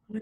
Hmm.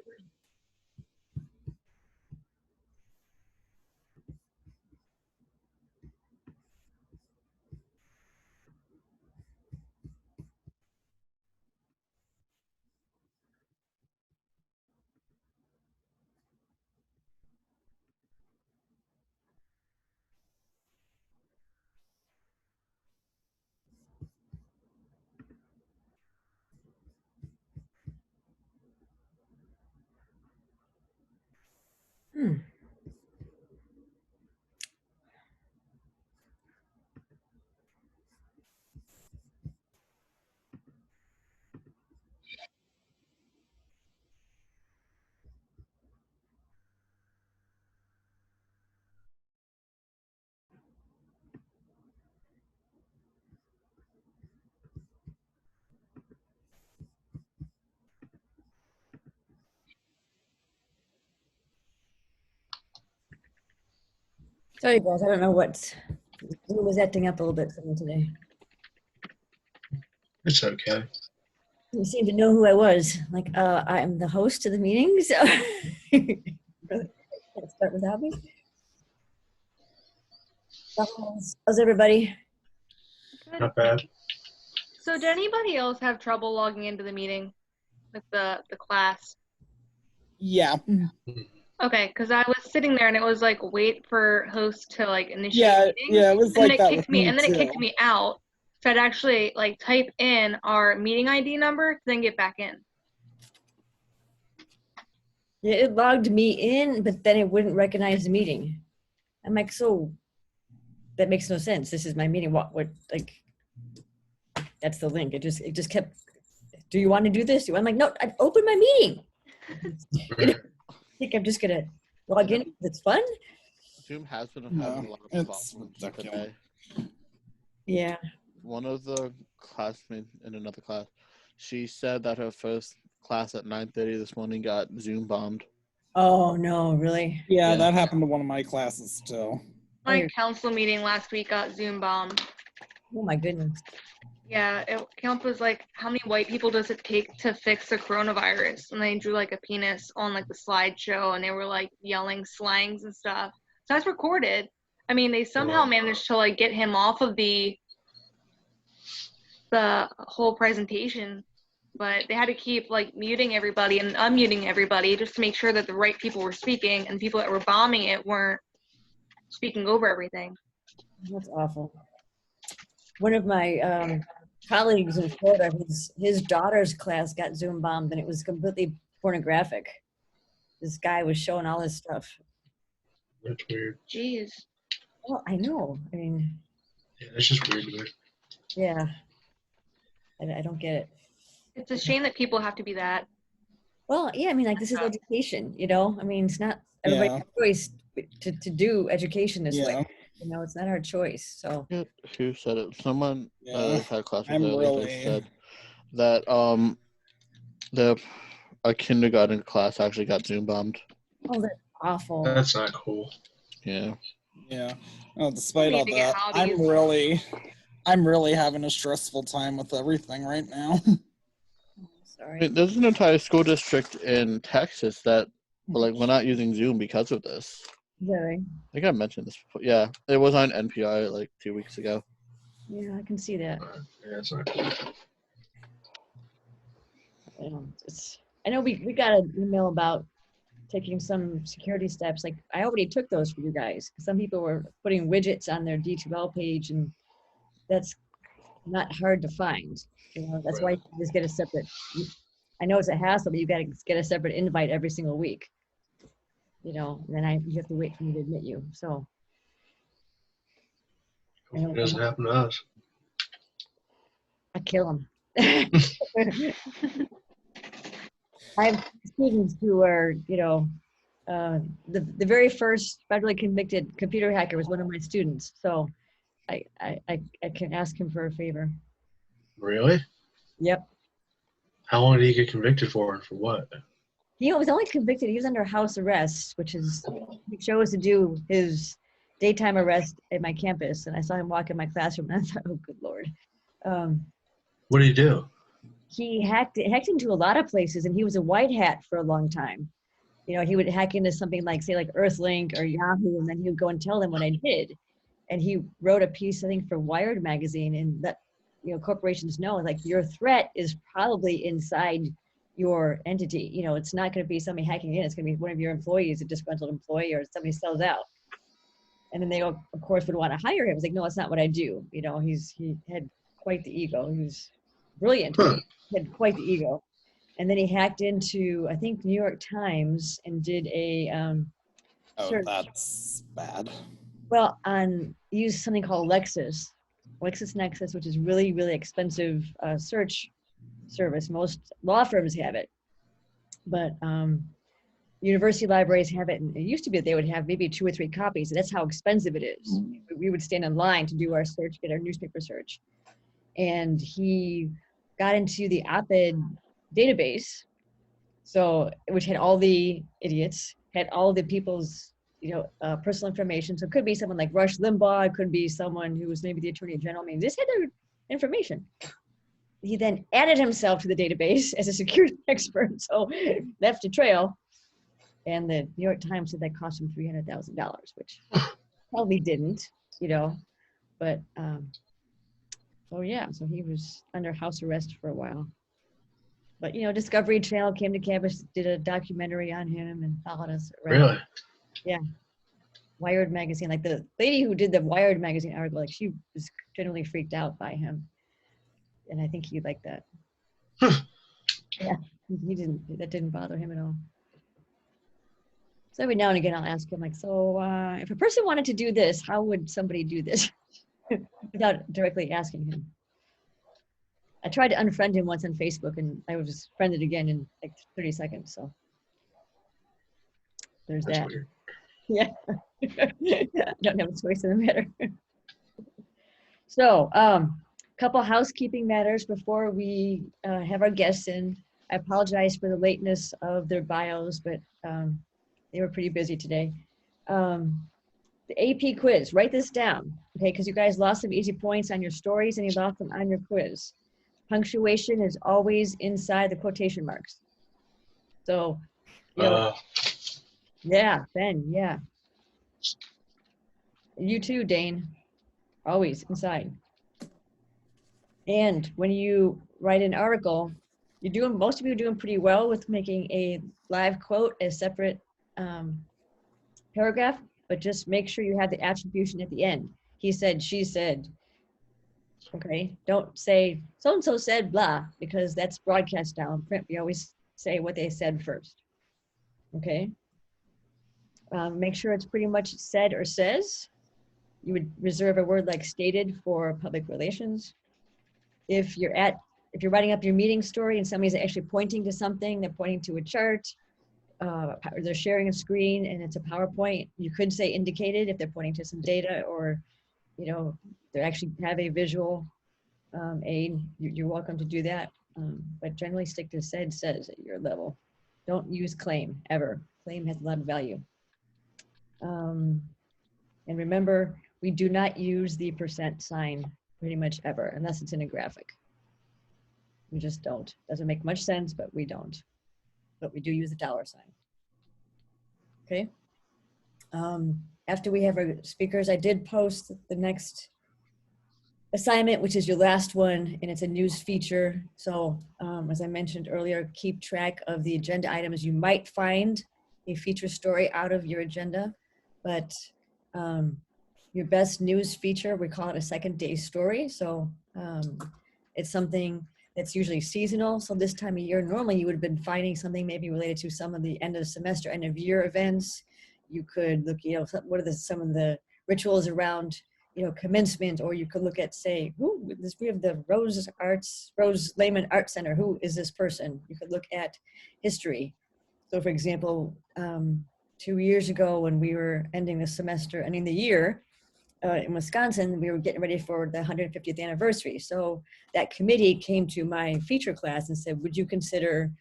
Sorry, guys. I don't know what. Zoom was acting up a little bit for me today. It's okay. You seem to know who I was. Like, I'm the host of the meeting, so let's start without me. How's everybody? Good. Not bad. So did anybody else have trouble logging into the meeting with the class? Yeah. Okay, because I was sitting there and it was like wait for host to like initiate Yeah, meeting. yeah, it was And like then that it with kicked me me and then it too. kicked me out. So I'd actually like type in our meeting ID number to then get back in. Yeah, it logged me in, but then it wouldn't recognize the meeting. I'm like, so that makes no sense. This is my meeting. What like that's the link. It just kept, do you want to do this? I'm like, no, I opened my meeting. I think I'm just gonna log in. It's fun. Zoom has been No, having a lot of it's problems ridiculous. today. Yeah. One of the classmates in another class, she said that her first class at 9:30 this morning got Zoom bombed. Oh no, really? Yeah, Yeah. that happened to one of my classes too. My council meeting last week got Zoom bombed. Oh my goodness. Yeah, Camp was like, how many white people does it take to fix the coronavirus? And they drew like a penis on like the slideshow and they were like yelling slangs and stuff. So that's recorded. I mean, they somehow managed to like get him off of the whole presentation, but they had to keep like muting everybody and unmuting everybody just to make sure that the right people were speaking and people that were bombing it weren't speaking over everything. That's awful. One of my colleagues in Florida, his daughter's class got Zoom bombed and it was completely pornographic. This guy was showing all his stuff. That's weird. Jeez. Well, I know. I mean, Yeah, that's just weird to me. yeah. I don't get it. It's a shame that people have to be that. Well, yeah, I mean, like, this is education, you know? I mean, it's not everybody's choice to do education this way. You know, it's not our choice, so. Who said it? Someone had class with I'm earlier, really- they said that a kindergarten class actually got Zoom bombed. Oh, that's awful. That's not cool. Yeah. Yeah. Well, despite all need to get that, hobbies. I'm really having a stressful time with everything right now. Sorry. I mean, there's an entire school district in Texas that we're not using Zoom because of this. Very. I think I mentioned this before. Yeah, it was on NPR like 2 weeks ago. Yeah, I can see that. Yeah, it's not cool. I know we got an email about taking some security steps. Like, I already took those for you guys. Some people were putting widgets on their D2L page, and that's not hard to find. You know, that's why you just get a separate. I know it's a hassle, but you got to get a separate invite every single week. You know, and then you have to wait for me to admit you. So. It doesn't happen to us. I kill them. I have students who are, you know, the very first federally convicted computer hacker was one of my students. So I can ask him for a favor. Really? Yep. How long did he get convicted for and for what? He was only convicted. He was under house arrest, which is, he chose to do his daytime arrest at my campus. And I saw him walk in my classroom and I thought, oh, good Lord. What did he do? he hacked into a lot of places, and he was a white hat for a long time. You know, he would hack into something like, say, like Earthlink or Yahoo, and then he would go and tell them what I did. And he wrote a piece, I think, for Wired magazine, and let, you know, corporations know, like, your threat is probably inside your entity. You know, it's not going to be somebody hacking in. It's going to be one of your employees, a disgruntled employee, or somebody sells out. And then they, of course, would want to hire him. It's like, no, that's not what I do. You know, he had quite the ego. He was brilliant, but he had quite the ego. And then he hacked into, I think, New York Times and did a search. That's bad. Well, used something called LexisNexis, which is really, really expensive search service. Most law firms have it, but university libraries have it. And it used to be that they would have maybe 2 or 3 copies. That's how expensive it is. We would stand in line to do our search, get our newspaper search. And he got into the op-ed database, so, which had all the idiots, had all the people's, you know, personal information. So it could be someone like Rush Limbaugh, it could be someone who was maybe the Attorney General. I mean, this had their information. He then added himself to the database as a security expert, so left a trail. And the New York Times said that cost him $300,000, which probably didn't, you know, but so yeah, so he was under house arrest for a while. But, you know, Discovery Channel came to campus, did a documentary on him, and followed us around. Really? Yeah. Wired magazine, like the lady who did the Wired magazine article, like, she was generally freaked out by him. And I think he liked that. Yeah, that didn't bother him at all. So every now and again, I'll ask him, like, so if a person wanted to do this, how would somebody do this? Without directly asking him. I tried to unfriend him once on Facebook, and I was friended again in like 30 seconds. So there's That's that. weird. Yeah. I don't have a choice in the matter. So, couple housekeeping matters before we have our guests in. I apologize for the lateness of their bios, but they were pretty busy today. The AP quiz, write this down, okay? Because you guys lost some easy points on your stories and you lost them on your quiz. Punctuation is always inside the quotation marks. So, you know, yeah, Ben, yeah. You too, Dane, always inside. And when you write an article, most of you are doing pretty well with making a live quote a separate paragraph, but just make sure you have the attribution at the end. He said, she said. Okay, don't say so-and-so said blah, because that's broadcast style. In print, we always say what they said first. Okay. Make sure it's pretty much said or says. You would reserve a word like stated for public relations. If you're writing up your meeting story and somebody's actually pointing to something, they're pointing to a chart, or they're sharing a screen and it's a PowerPoint, you could say indicated if they're pointing to some data, or, you know, they actually have a visual aid, you're welcome to do that. But generally stick to said, says at your level. Don't use claim, ever. Claim has a lot of value. And remember, we do not use the % sign pretty much ever, unless it's in a graphic. We just don't. Doesn't make much sense, but we don't. But we do use the $sign. Okay. After we have our speakers, I did post the next assignment, which is your last one, and it's a news feature. So as I mentioned earlier, keep track of the agenda items. You might find a feature story out of your agenda, but your best news feature, we call it a second day story. So it's something that's usually seasonal. So this time of year, normally you would have been finding something maybe related to some of the end of the semester, end of year events. You could look, you know, what are some of the rituals around, you know, commencement, or you could look at, say, we have the Rose Lehman Art Center. Who is this person? You could look at history. So for example, 2 years ago when we were ending the year in Wisconsin, we were getting ready for the 150th anniversary. So that committee came to my feature class and said, would you consider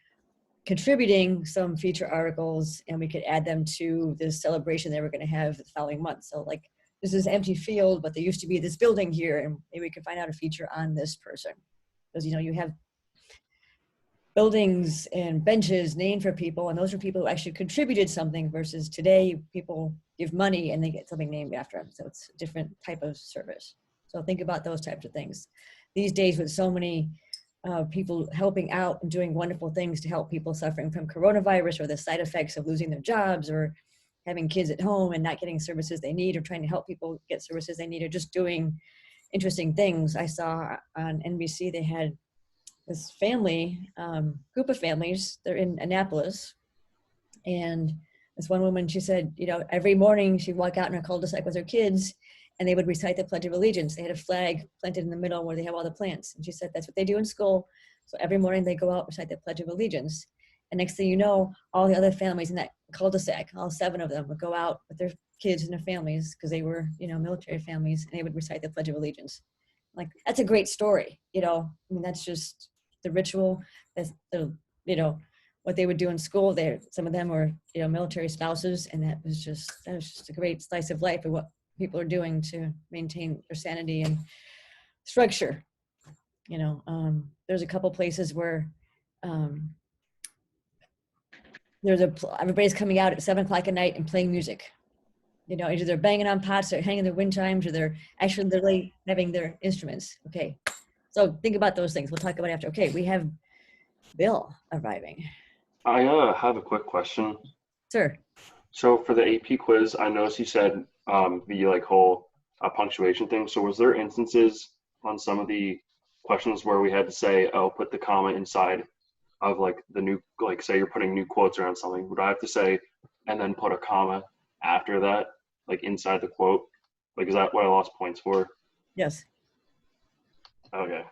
contributing some feature articles, and we could add them to this celebration they were going to have the following month. So like, this is an empty field, but there used to be this building here, and maybe we can find out a feature on this person. Because, you know, you have buildings and benches named for people, and those are people who actually contributed something, versus today people give money and they get something named after them. So it's a different type of service. So think about those types of things. These days, with so many people helping out and doing wonderful things to help people suffering from coronavirus or the side effects of losing their jobs or having kids at home and not getting services they need, or trying to help people get services they need, or just doing interesting things. I saw on NBC, they had this family, group of families, they're in Annapolis. And this one woman, she said, you know, every morning she'd walk out in her cul-de-sac with her kids and they would recite the Pledge of Allegiance. They had a flag planted in the middle where they have all the plants. And she said, that's what they do in school. So every morning they go out, recite the Pledge of Allegiance. And next thing you know, all the other families in that cul-de-sac, all 7 of them would go out with their kids and their families, because they were, you know, military families, and they would recite the Pledge of Allegiance. Like, that's a great story, you know. I mean, that's just the ritual. That's the, you know, what they would do in school. Some of them were, you know, military spouses, and that was just a great slice of life of what people are doing to maintain their sanity and structure. You know, there's a couple places where everybody's coming out at 7 o'clock at night and playing music. You know, either they're banging on pots or hanging their wind chimes, or they're actually literally having their instruments. Okay, so think about those things. We'll talk about it after. Okay, we have Bill arriving. I have a quick question. Sir. So for the AP quiz, I noticed you said the like whole punctuation thing. So was there instances on some of the questions where we had to say, oh, put the comma inside of like the new, like say you're putting new quotes around something, would I have to say, and then put a comma after that, like inside the quote? Like, is that what I lost points for? Yes. Okay.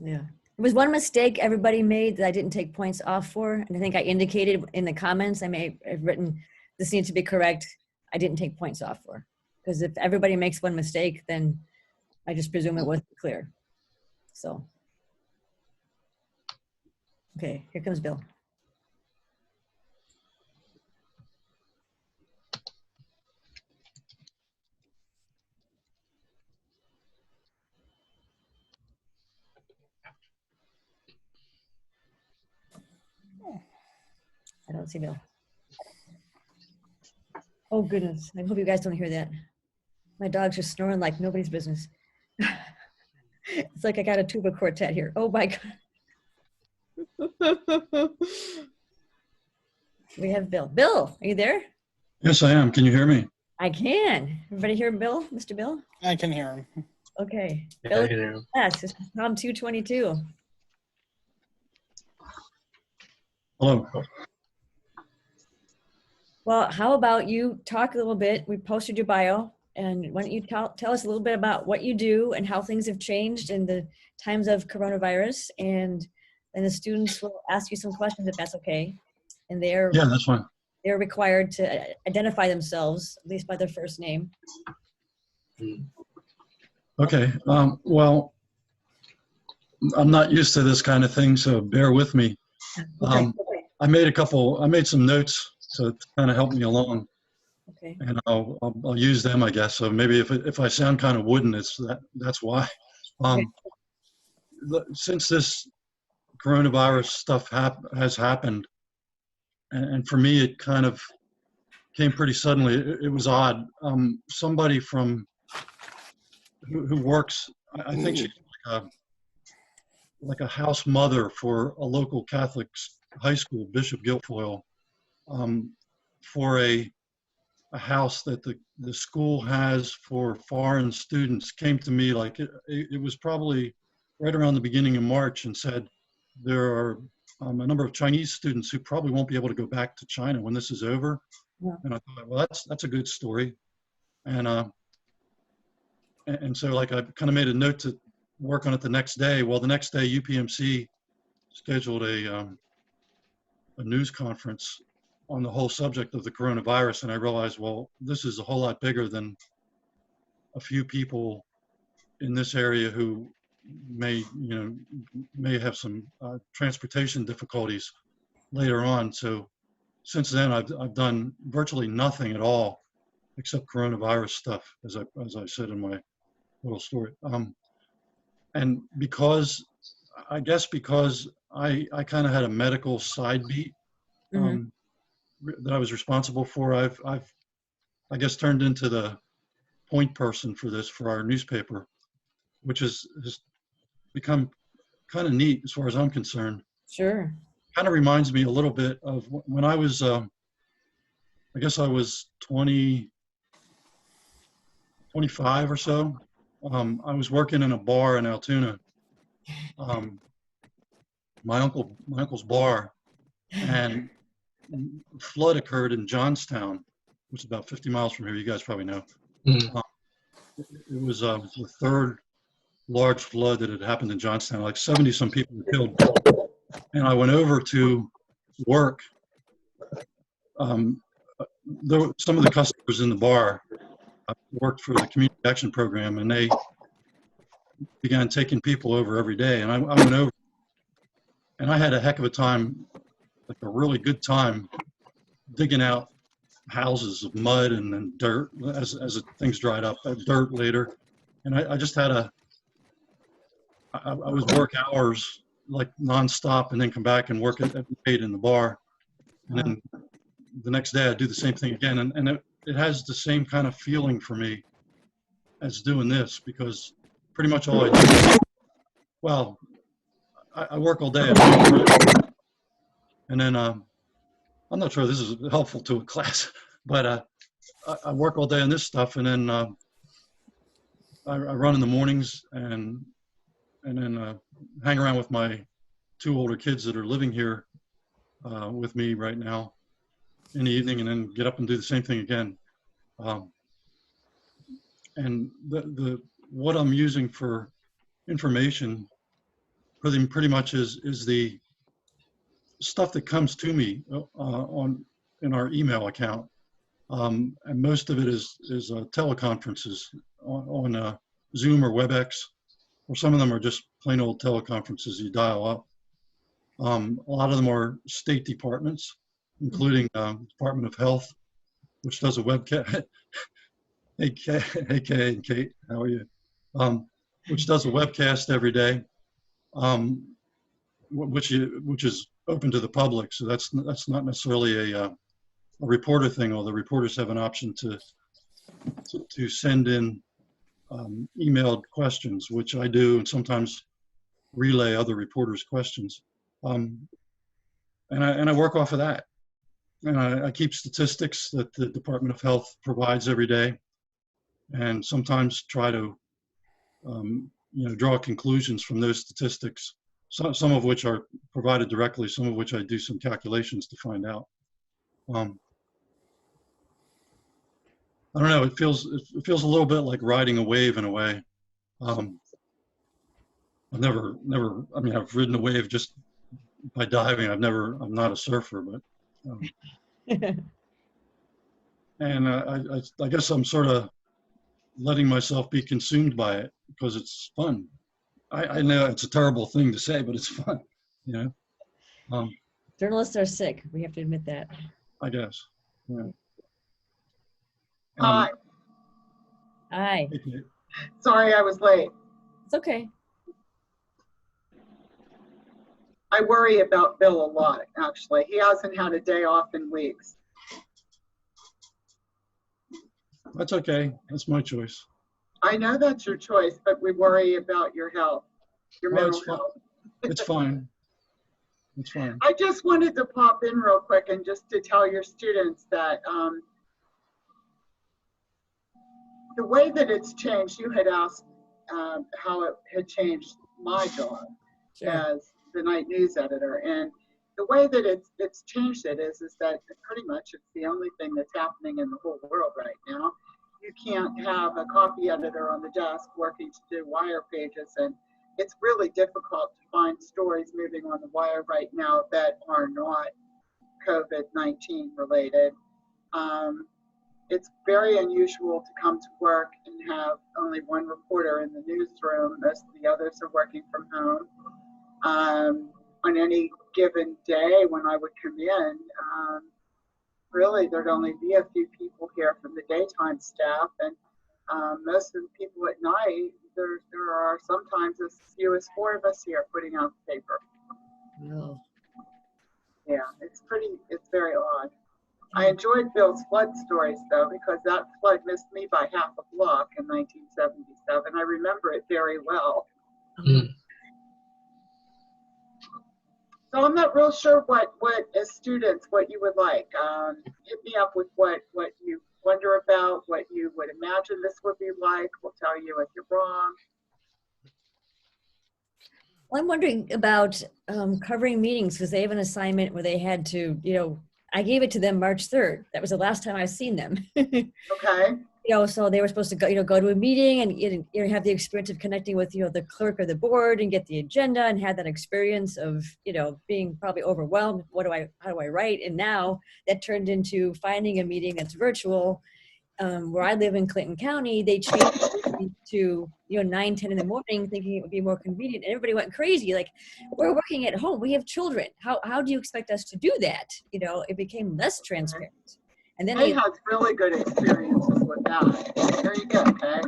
Yeah. There was one mistake everybody made that I didn't take points off for. And I think I indicated in the comments, I may have written, this needs to be correct. I didn't take points off for. Because if everybody makes one mistake, then I just presume it wasn't clear. So. Okay, here comes Bill. I don't see Bill. Oh goodness, I hope you guys don't hear that. My dog's just snoring like nobody's business. It's like I got a tuba quartet here. Oh my God. We have Bill. Bill, are you there? Yes, I am. Can you hear me? I can. Everybody hear Bill, Mr. Bill? I can hear him. Okay. Yeah, Bill, I can hear him. yes, it's COMM 222. Hello. Well, how about you talk a little bit? We posted your bio, and why don't you tell us a little bit about what you do and how things have changed in the times of coronavirus, and then the students will ask you some questions if that's okay. And Yeah, that's fine. they're required to identify themselves, at least by their first name. Okay. Well, I'm not used to this kind of thing, so bear with me. I made some notes to kind of help me along, Okay. and I'll use them, I guess. So maybe if I sound kind of wooden, that's why. Since this coronavirus stuff has happened, and for me, it kind of came pretty suddenly. It was odd. Somebody from who works, I think she's like a house mother for a local Catholic high school, Bishop Guilfoyle, for a house that the school has for foreign students, came to me like it was probably right around the beginning of March, and said there are a number of Chinese students who probably won't be able to go back to China when this is over. Yeah. And I thought, well, that's a good story. And so like I kind of made a note to work on it the next day. Well, the next day UPMC scheduled a news conference on the whole subject of the coronavirus, and I realized, well, this is a whole lot bigger than a few people in this area who may have some transportation difficulties later on. So since then, I've done virtually nothing at all except coronavirus stuff, as I said in my little story. And because I guess because I kind of had a medical side beat that I was responsible for. I've I guess turned into the point person for this for our newspaper, which has become kind of neat as far as I'm concerned. Sure. Kind of reminds me a little bit of when I was, I guess I was 25 or so. I was working in a bar in Altoona, my uncle's bar, and a flood occurred in Johnstown, which is about 50 miles from here. You guys probably know. Mhm. It was the third large flood that had happened in Johnstown. Like 70 some people were killed. And I went over to work. Some of the customers in the bar worked for the community action program, and they began taking people over every day. And I went over, and I had a heck of a time, like a really good time, digging out houses of mud and then dirt as things dried up, dirt later. And I just had I was work hours like nonstop, and then come back and work at 8 in the bar, and then the next day I'd do the same thing again. And it has the same kind of feeling for me as doing this, because pretty much all I do, well, I work all day, and then I'm not sure this is helpful to a class, but I work all day on this stuff, and then I run in the mornings, and then hang around with my 2 older kids that are living here with me right now in the evening, and then get up and do the same thing again. And what I'm using for information pretty much is the stuff that comes to me in our email account, and most of it is teleconferences on Zoom or WebEx, or some of them are just plain old teleconferences you dial up. A lot of them are state departments, including Department of Health, which does a webcast. Hey, Kay and Kate, how are you? Which does a webcast every day, which is open to the public. So that's not necessarily a reporter thing, although reporters have an option to send in emailed questions, which I do, and sometimes relay other reporters' questions. And I work off of that. And I keep statistics that the Department of Health provides every day, and sometimes try to draw conclusions from those statistics, some of which are provided directly, some of which I do some calculations to find out. I don't know, it feels a little bit like riding a wave in a way. I've never, I mean, I've ridden a wave just by diving. I'm not a surfer, but, and I guess I'm sort of letting myself be consumed by it because it's fun. I know it's a terrible thing to say, but it's fun, you know? Journalists are sick. We have to admit that. I guess, yeah. Hi. Hi. Sorry I was late. It's okay. I worry about Bill a lot, actually. He hasn't had a day off in weeks. That's okay. That's my choice. I know that's your choice, but we worry about your health, your Well, mental health. It's fine. It's fine. I just wanted to pop in real quick and just to tell your students that the way that it's changed, you had asked how it had changed my job as the night news editor. And the way that it's changed it is that pretty much it's the only thing that's happening in the whole world right now. You can't have a copy editor on the desk working to do wire pages, and it's really difficult to find stories moving on the wire right now that are not COVID-19 related. It's very unusual to come to work and have only one reporter in the newsroom. Most of the others are working from home. On any given day when I would come in, really there'd only be a few people here from the daytime staff, and Most of the people at night, there are sometimes as few as 4 of us here putting out the paper. No. Yeah, it's very odd. I enjoyed Bill's flood stories though, because that flood missed me by half a block in 1977. I remember it very well. Mm. So I'm not real sure what as students, what you would like. Hit me up with what you wonder about, what you would imagine this would be like. We'll tell you if you're wrong. Well, I'm wondering about covering meetings because they have an assignment where they had to, I gave it to them March 3rd. That was the last time I've seen them. Okay. So they were supposed to go, go to a meeting and have the experience of connecting with, the clerk or the board and get the agenda and have that experience of, being probably overwhelmed. How do I write? And now that turned into finding a meeting that's virtual. Where I live in Clinton County, they changed it to 9, 10 in the morning, thinking it would be more convenient. And everybody went crazy. Like, we're working at home. We have children. How do you expect us to do that? It became less transparent. And then Kay has really good experiences with that. There you go, Kay.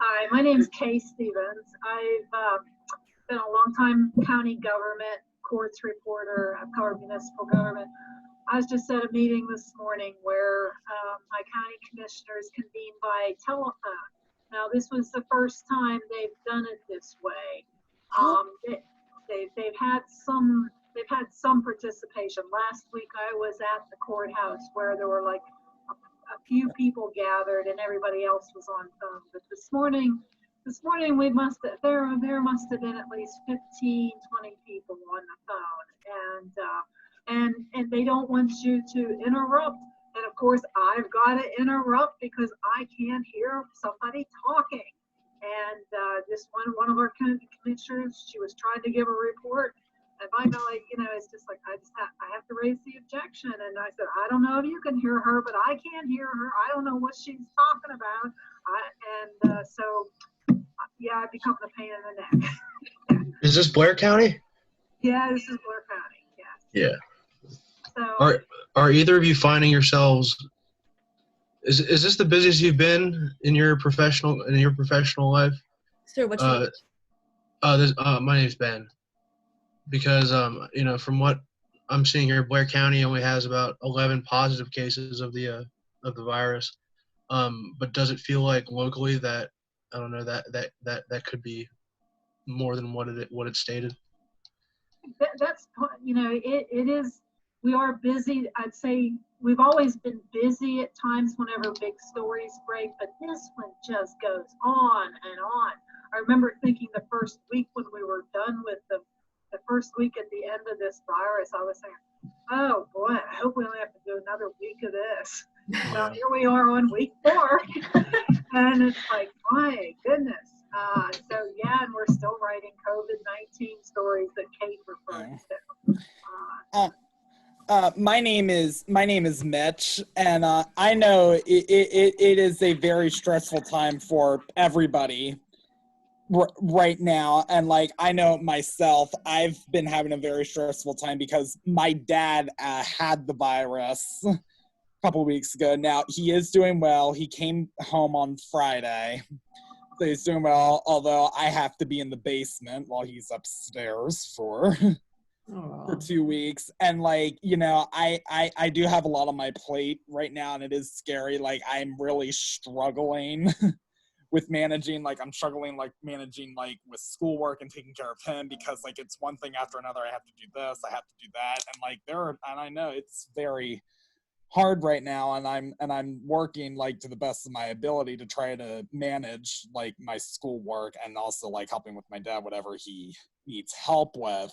Hi, my name is Kay Stevens. I've been a long time county government courts reporter. I've covered municipal government. I was just at a meeting this morning where my county commissioners convened by telephone. Now, this was the first time they've done it this way. They've had some participation. Last week, I was at the courthouse where there were like a few people gathered and everybody else was on phone. But this morning there must have been at least 15, 20 people on the phone, and they don't want you to interrupt. And of course, I've got to interrupt because I can't hear somebody talking. And this one of our commissioners, she was trying to give a report. And my God, it's just like, I have to raise the objection. And I said, I don't know if you can hear her, but I can't hear her. I don't know what she's talking about. I become the pain in the neck. Is this Blair County? Yeah, this is Blair County. Yes. Yeah. So Are either of you finding yourselves? Is this the busiest you've been in your professional life? Sir, what's your name? My name's Ben. Because from what I'm seeing here, Blair County only has about 11 positive cases of the virus. But does it feel like locally that I don't know that could be more than what it stated? That's it is. We are busy. I'd say we've always been busy at times whenever big stories break, but this one just goes on and on. I remember thinking the first week when we were done with the first week at the end of this virus, I was saying, oh boy, I hope we only have to do another week of this. Well, here we are on week 4, and it's like, my goodness. And we're still writing COVID-19 stories that Kate referred to. My name is Mitch, and I know it is a very stressful time for everybody right now. And like, I know myself, I've been having a very stressful time because my dad had the virus a couple weeks ago. Now, he is doing well. He came home on Friday. So he's doing well, although I have to be in the basement while he's upstairs for 2 weeks. And like, I do have a lot on my plate right now, and it is scary. Like, I'm really struggling with managing, I'm struggling, managing, with schoolwork and taking care of him, because, it's one thing after another. I have to do this, I have to do that. And, I know it's very hard right now, and I'm working, to the best of my ability to try to manage, my schoolwork and also, helping with my dad, whatever he needs help with.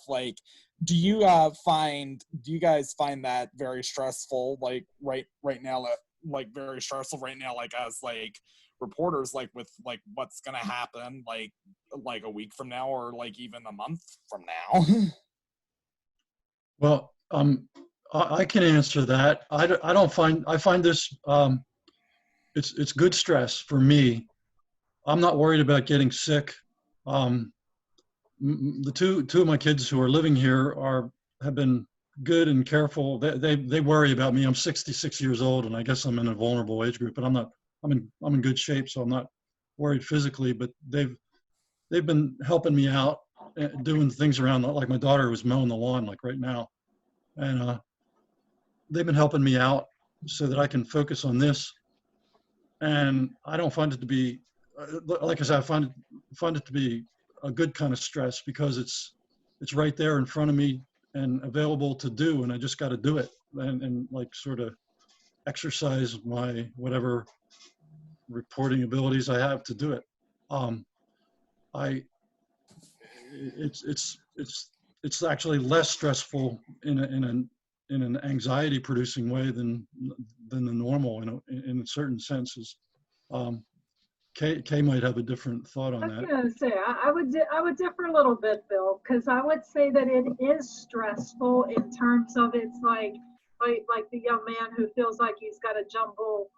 Do you guys find that very stressful, right now, very stressful right now, as, reporters, with what's gonna happen a week from now, or even a month from now? Well, I can answer that. I find this it's good stress for me. I'm not worried about getting sick. The two of my kids who are living here have been good and careful. They worry about me. I'm 66 years old, and I guess I'm in a vulnerable age group, but I'm not I'm in good shape, so I'm not worried physically. But they've been helping me out, doing things around, like my daughter was mowing the lawn like right now, and they've been helping me out so that I can focus on this. And I don't find it to be, like I said, I find it to be a good kind of stress, because it's right there in front of me and available to do, and I just got to do it, and like sort of exercise my whatever reporting abilities I have to do it. I it's actually less stressful in an anxiety producing way than the normal in certain senses. Kay might have a different thought on I that. was gonna say, I would differ a little bit, Bill, because I would say that it is stressful in terms of it's like the young man who feels like he's got to jumble,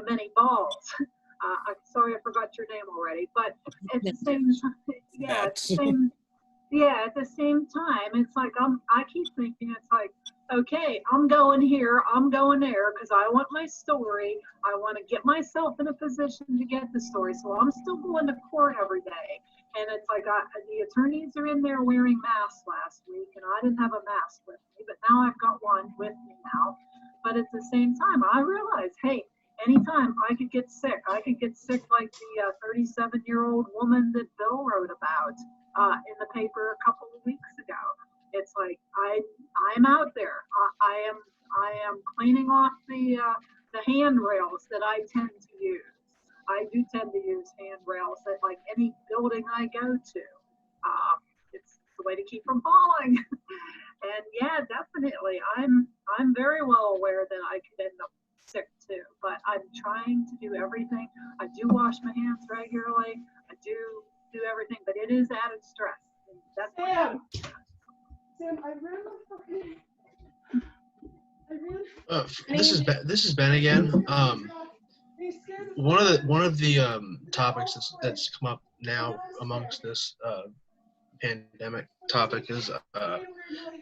many balls. I'm sorry, I forgot your name already, but at the same time, yeah, at the same time, it's like I keep thinking it's like, okay, I'm going here, I'm going there, because I want my story. I want to get myself in a position to get the story. So I'm still going to court every day. And it's like the attorneys are in there wearing masks last week, and I didn't have a mask with me, but now I've got one with me now. But at the same time, I realize, hey, anytime I could get sick. I could get sick like the 37-year-old woman that Bill wrote about in the paper a couple of weeks ago. It's like I'm out there. I am cleaning off the handrails that I tend to use. I do tend to use handrails at like any building I go to. It's the way to keep from falling. And yeah, definitely, I'm very well aware that I could end up sick too, but I'm trying to do everything. I do wash my hands regularly. I do everything, but it is added stress. And that's Sam, I really This is Ben again. One of the topics that's come up now amongst this pandemic topic is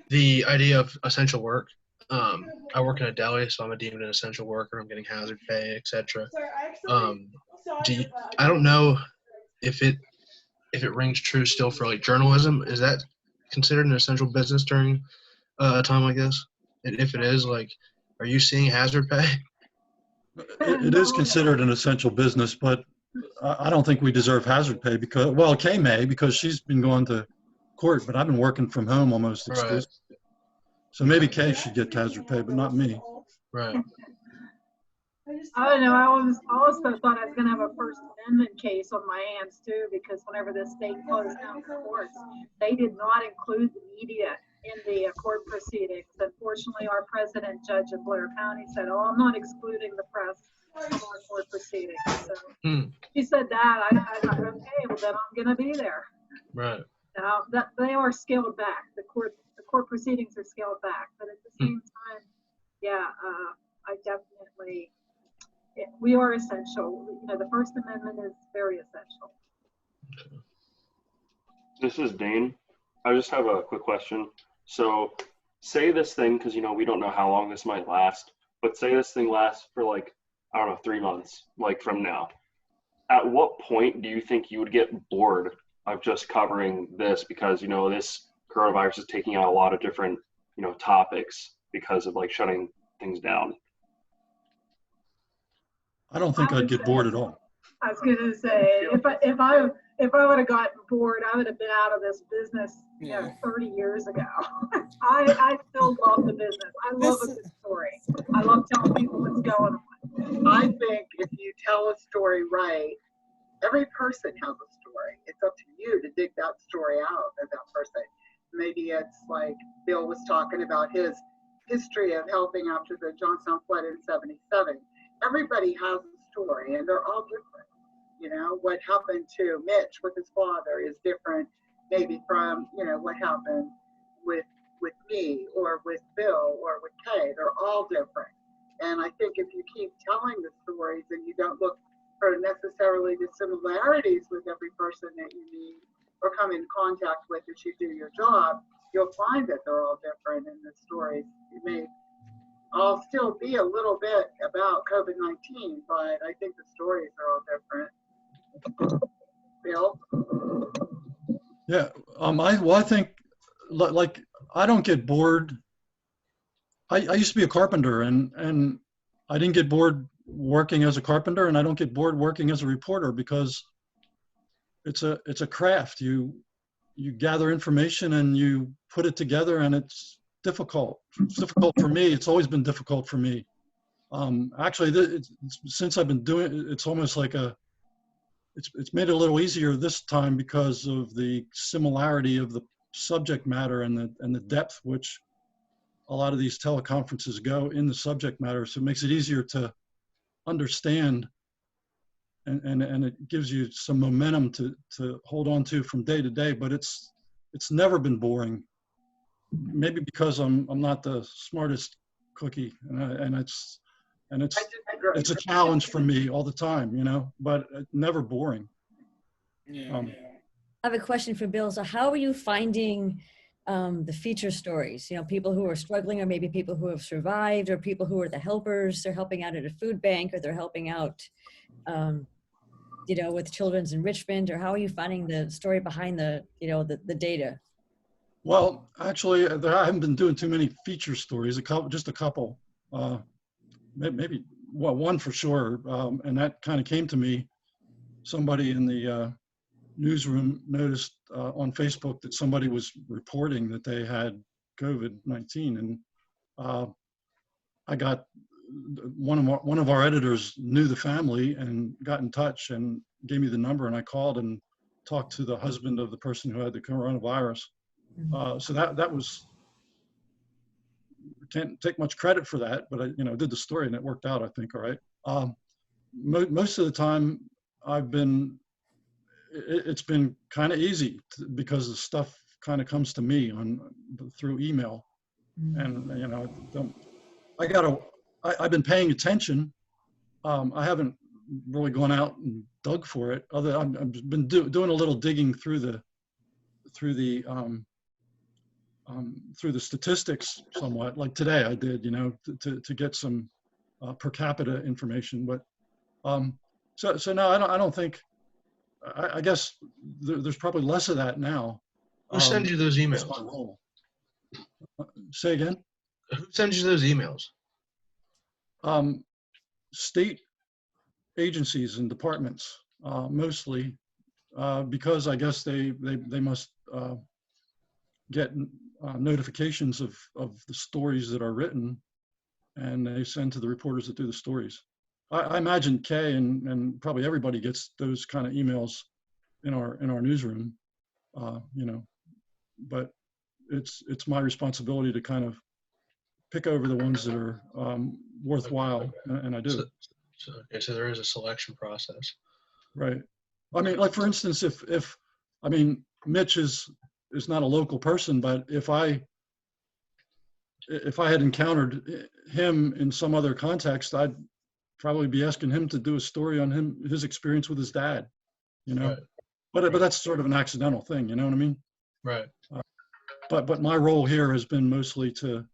the idea of essential work. I work in a deli, so I'm deemed an essential worker. I'm getting hazard pay, etc. I don't know if it rings true still for like journalism. Is that considered an essential business during a time like this? And if it is, like, are you seeing hazard pay? It is considered an essential business, but I don't think we deserve hazard pay because, well, Kay may, because she's been going to court, but I've been working from home almost exclusively. Right. So maybe Kay should get hazard pay, but not me. Right. I don't know. I also thought I was going to have a First Amendment case on my hands too, because whenever the state closed down the courts, they did not include the media in the court proceedings. Unfortunately, our president judge in Blair County said, "Oh, I'm not excluding the press from our court proceedings." So he said that. I thought, okay, well then I'm going to be there. Right. Now that they are scaled back. The court proceedings are scaled back, but at the same time, yeah, I definitely. We are essential. The First Amendment is very essential. This is Dane. I just have a quick question. So say this thing, because, we don't know how long this might last, but say this thing lasts for like, I don't know, 3 months, like from now. At what point do you think you would get bored of just covering this? Because, this coronavirus is taking out a lot of different, topics because of like shutting things down. I don't think I'd get bored at all. I was gonna say, if I would have gotten bored, I would have been out of this business, 30 years ago. I still love the business. I love a good story. I love telling people what's going on. I think if you tell a story right, every person has a story. It's up to you to dig that story out of that person. Maybe it's like Bill was talking about his history of helping after the Johnstown flood in '77. Everybody has a story, and they're all different. What happened to Mitch with his father is different, maybe from what happened with me or with Bill or with Kay. They're all different, and I think if you keep telling the stories and you don't look for necessarily the similarities with every person that you meet or come in contact with as you do your job, you'll find that they're all different in the stories you make. I'll still be a little bit about COVID-19, but I think the stories are all different. Bill? Yeah, I think, like, I don't get bored. I used to be a carpenter, and I didn't get bored working as a carpenter, and I don't get bored working as a reporter, because it's a craft. You gather information and you put it together, and it's difficult. It's difficult for me. It's always been difficult for me. Actually, since I've been doing it, it's almost like it's made it a little easier this time because of the similarity of the subject matter and the depth which a lot of these teleconferences go in the subject matter. So it makes it easier to understand, and it gives you some momentum to hold on to from day to day. But it's never been boring. Maybe because I'm not the smartest cookie, and it's a challenge for me all the time, but never boring. Yeah. I have a question for Bill. So how are you finding the feature stories? People who are struggling, or maybe people who have survived, or people who are the helpers. They're helping out at a food bank, or they're helping out, with children's enrichment. Or how are you finding the story behind the data? Well, actually, I haven't been doing too many feature stories. Just a couple, maybe one for sure, and that kind of came to me. Somebody in the newsroom noticed on Facebook that somebody was reporting that they had COVID-19, and I got one of our editors knew the family and got in touch and gave me the number, and I called and talked to the husband of the person who had the coronavirus. So that was, can't take much credit for that, but I did the story and it worked out, I think, all right. Most of the time it's been kind of easy because the stuff kind of comes to me through email, and I've been paying attention. I haven't really gone out and dug for it. I've been doing a little digging through the statistics somewhat. Like today I did, to get some per capita information. But so no, I don't think. I guess there's probably less of that now. Who sends you those emails? That's my role. Say again? Who sends you those emails? State agencies and departments, mostly, because I guess they must get notifications of the stories that are written, and they send to the reporters that do the stories. I imagine Kay and probably everybody gets those kind of emails in our newsroom, but it's my responsibility to kind of pick over the ones that are worthwhile, and I do. So there is a selection process. Right. I mean, like for instance, if Mitch is not a local person, but if I had encountered him in some other context, I'd probably be asking him to do a story on his experience with his dad, Right. But that's sort of an accidental thing, you know what I mean? Right. But my role here has been mostly to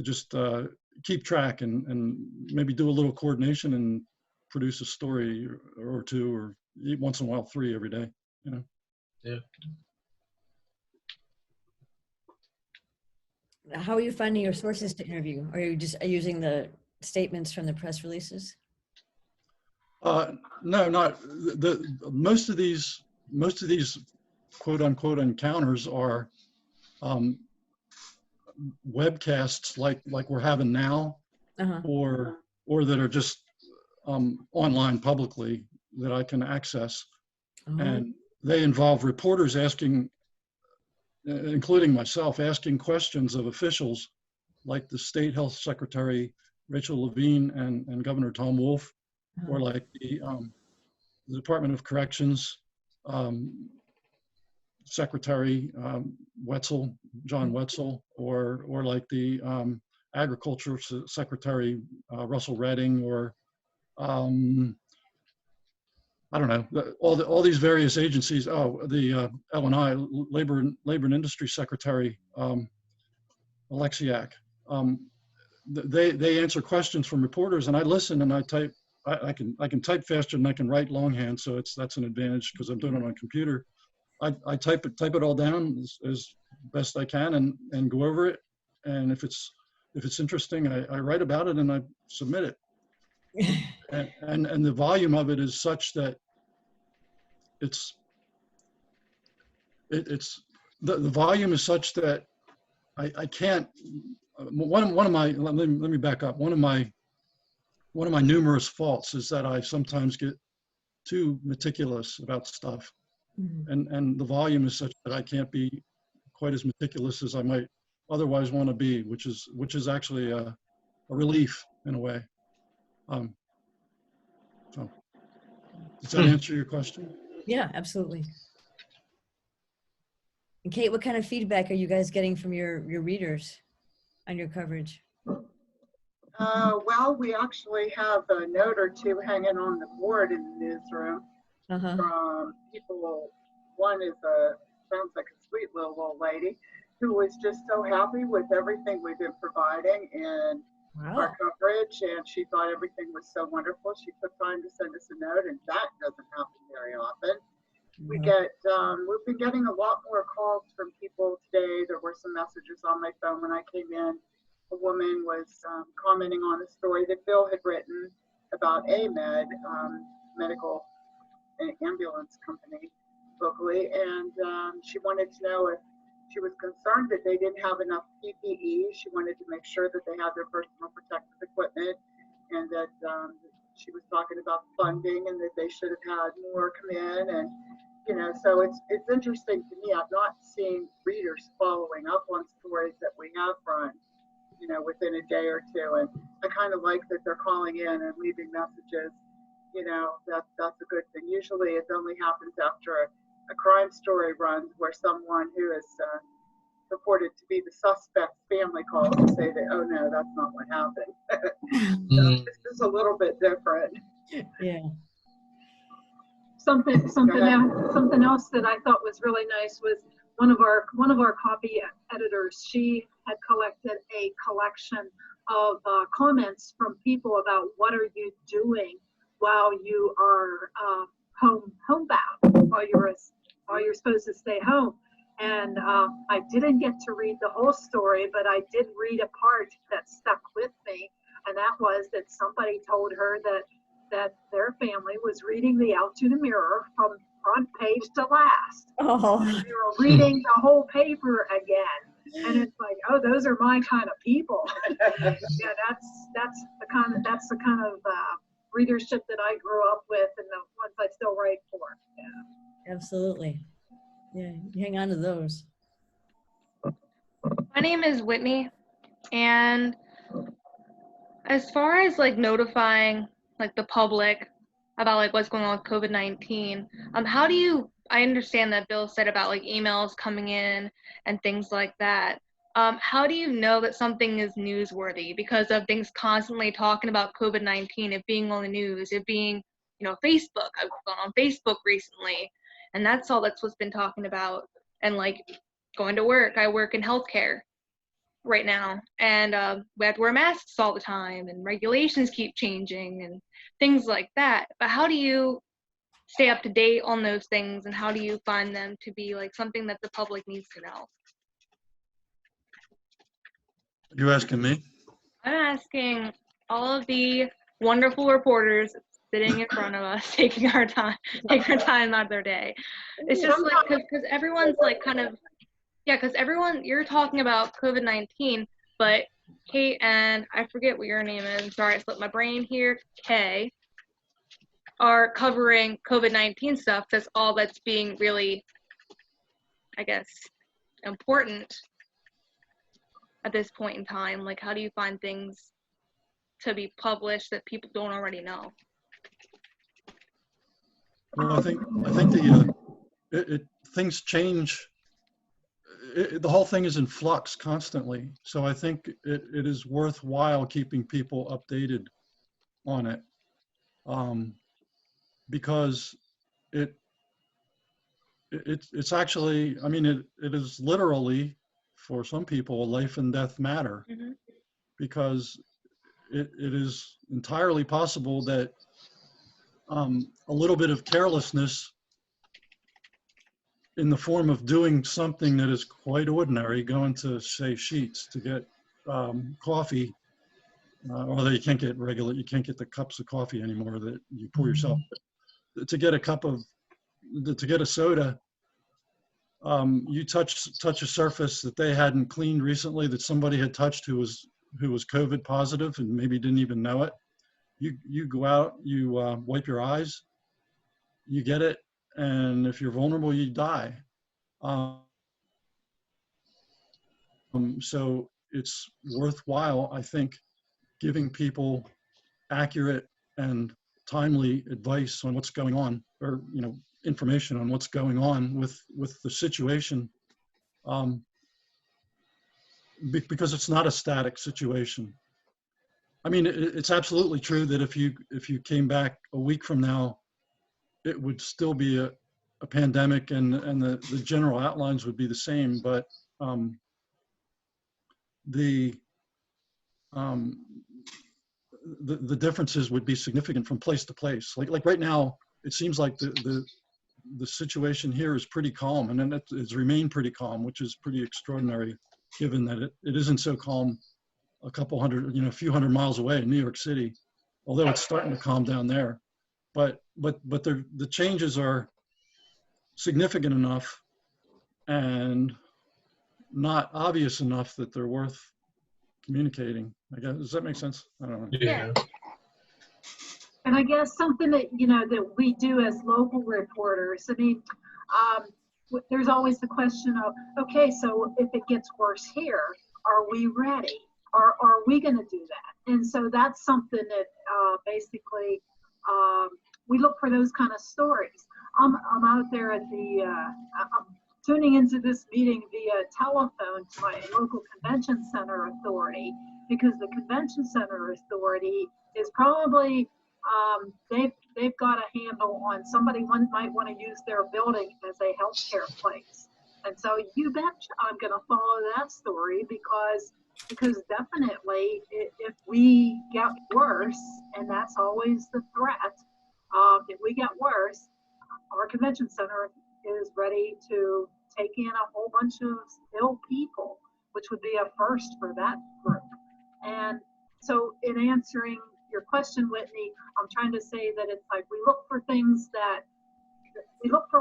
just keep track and maybe do a little coordination and produce a story or two, or once in a while 3 every day, Yeah. How are you finding your sources to interview? Are you just using the statements from the press releases? No, not most of these quote unquote encounters are webcasts like we're having now, or that are just online publicly that I can access, and they involve reporters asking, including myself, asking questions of officials like the State Health Secretary Rachel Levine and Governor Tom Wolf, or like the Department of Corrections Secretary Wetzel, John Wetzel, or like the Agriculture Secretary Russell Redding, or I don't know, all these various agencies. Oh, the L&I, Labor and Industry Secretary Alexiak. they answer questions from reporters, and I listen and I type. I can type faster than I can write longhand, so that's an advantage because I'm doing it on a computer. I type it all down as best I can and go over it, and if it's interesting, I write about it and I submit it. And the volume of it is such that the volume is such that I can't. One of my let me back up. One of my numerous faults is that I sometimes get too meticulous about stuff, and the volume is such that I can't be quite as meticulous as I might otherwise want to be, which is actually a relief in a way. So does that answer your question? Yeah, absolutely. And Kate, what kind of feedback are you guys getting from your readers on your coverage? Well, we actually have a note or two hanging on the board in the newsroom from people. One is sounds like a sweet little old lady who was just so happy with everything we've been providing in our coverage, and she thought everything was so wonderful. She took time to send us a note, and that doesn't happen very often. We've been getting a lot more calls from people today. There were some messages on my phone when I came in. A woman was commenting on a story that Bill had written about AMED, medical ambulance company locally, and she wanted to know if she was concerned that they didn't have enough PPE. She wanted to make sure that they had their personal protective equipment, and that she was talking about funding and that they should have had more come in. And so it's interesting to me. I've not seen readers following up on stories that we have run, within a day or two. And I kind of like that they're calling in and leaving messages. That's a good thing. Usually it only happens after a crime story runs where someone who is reported to be the suspect's family calls to say that, oh no, that's not what happened. So this is a little bit different. Yeah. Something else that I thought was really nice was one of our copy editors. She had collected a collection of comments from people about what are you doing while you are homebound, while you're supposed to stay home. And I didn't get to read the whole story, but I did read a part that stuck with me, and that was that somebody told her that their family was reading the Out to the Mirror from front page to last. Oh. And they were reading the whole paper again, and it's like, oh, those are my kind of people. Yeah, that's the kind of readership that I grew up with, and the ones I still write for. Yeah. Absolutely. Yeah, you hang on to those. My name is Whitney, and as far as like notifying like the public about like what's going on with COVID-19, how do you, I understand that Bill said about like emails coming in and things like that. How do you know that something is newsworthy because of things constantly talking about COVID-19, it being on the news, it being, Facebook? I've gone on Facebook recently, and that's all that's what's been talking about. And like going to work, I work in healthcare right now, and we have to wear masks all the time, and regulations keep changing and things like that. But how do you stay up to date on those things, and how do you find them to be like something that the public needs to know? You asking me? I'm asking all of the wonderful reporters sitting in front of us, taking our time out of their day. It's just like, because everyone's like kind of, yeah, because everyone, you're talking about COVID-19, but Kate and I forget what your name is, sorry, I slipped my brain here, Kay, are covering COVID-19 stuff. That's all that's being really, I guess, important at this point in time. Like, how do you find things to be published that people don't already know? Well, I think things change. The whole thing is in flux constantly. So I think it is worthwhile keeping people updated on it, because it's actually, I mean, it is literally, for some people, a life and death matter. Mm-hmm. because it is entirely possible that a little bit of carelessness in the form of doing something that is quite ordinary, going to, say, Sheets to get coffee, although you can't get the cups of coffee anymore that you pour yourself. To get a soda, you touch a surface that they hadn't cleaned recently, that somebody had touched who was COVID positive and maybe didn't even know it. You go out, you wipe your eyes, you get it, and if you're vulnerable, you die. So it's worthwhile, I think, giving people accurate and timely advice on what's going on, or information on what's going on with the situation, because it's not a static situation. I mean, it's absolutely true that if you came back a week from now, it would still be a pandemic, and the general outlines would be the same, but the differences would be significant from place to place. Like right now, it seems like the situation here is pretty calm, and then it's remained pretty calm, which is pretty extraordinary, given that it isn't so calm a few hundred miles away in New York City, although it's starting to calm down there. But the changes are significant enough and not obvious enough that they're worth communicating. I guess, does that make sense? I don't know. Yeah. And I guess something that, that we do as local reporters, I mean, there's always the question of, okay, so if it gets worse here, are we ready? Are we going to do that? And so that's something that basically we look for those kind of stories. I'm out there at I'm tuning into this meeting via telephone to my local convention center authority, because the convention center authority is probably they've got a handle on somebody might want to use their building as a healthcare place. And so you bet I'm going to follow that story, because definitely if we get worse, and that's always the threat, if we get worse, our convention center is ready to take in a whole bunch of ill people, which would be a first for that group. And so in answering your question, Whitney, I'm trying to say that it's like we look for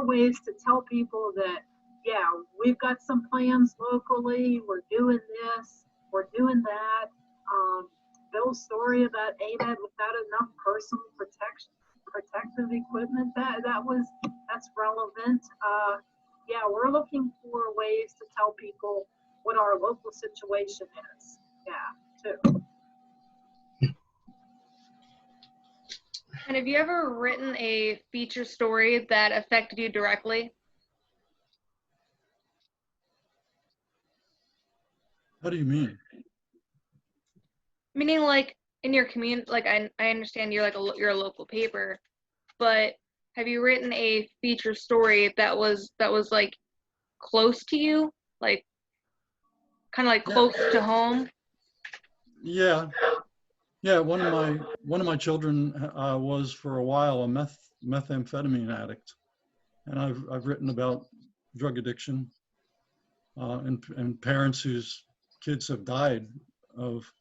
ways to tell people that, yeah, we've got some plans locally, we're doing this, we're doing that. Bill's story about AMED without enough personal protective equipment, that's relevant. Yeah, we're looking for ways to tell people what our local situation is. Yeah, too. And have you ever written a feature story that affected you directly? How do you mean? Meaning, like, in your community, like I understand you're you're a local paper, but have you written a feature story that was like close to you, like kind of like close to home? Yeah. One of my children was for a while a methamphetamine addict, and I've written about drug addiction and parents whose kids have died of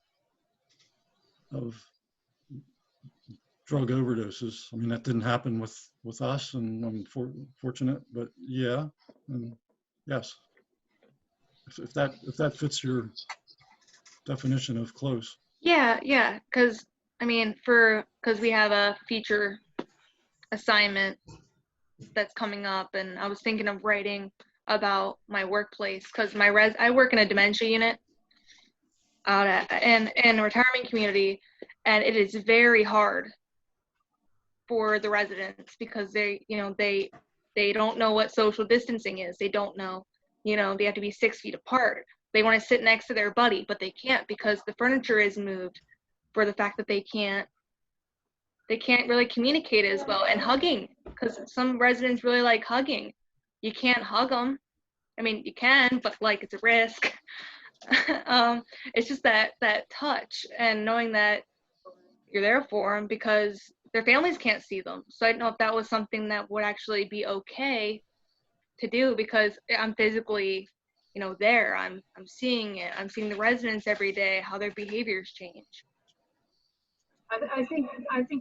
drug overdoses. I mean, that didn't happen with us, and I'm fortunate, but yeah, and yes, if that fits your definition of close. Yeah, because I mean, because we have a feature assignment that's coming up, and I was thinking of writing about my workplace, because I work in a dementia unit out in a retirement community, and it is very hard for the residents, because they don't know what social distancing is. They don't know, they have to be 6 feet apart. They want to sit next to their buddy, but they can't, because the furniture is moved, for the fact that they can't really communicate as well. And hugging, because some residents really like hugging. You can't hug them. I mean, you can, but like it's a risk. It's just that touch and knowing that you're there for them because their families can't see them. So I don't know if that was something that would actually be okay to do because I'm physically, there. I'm seeing it. I'm seeing the residents every day, how their behaviors change. I think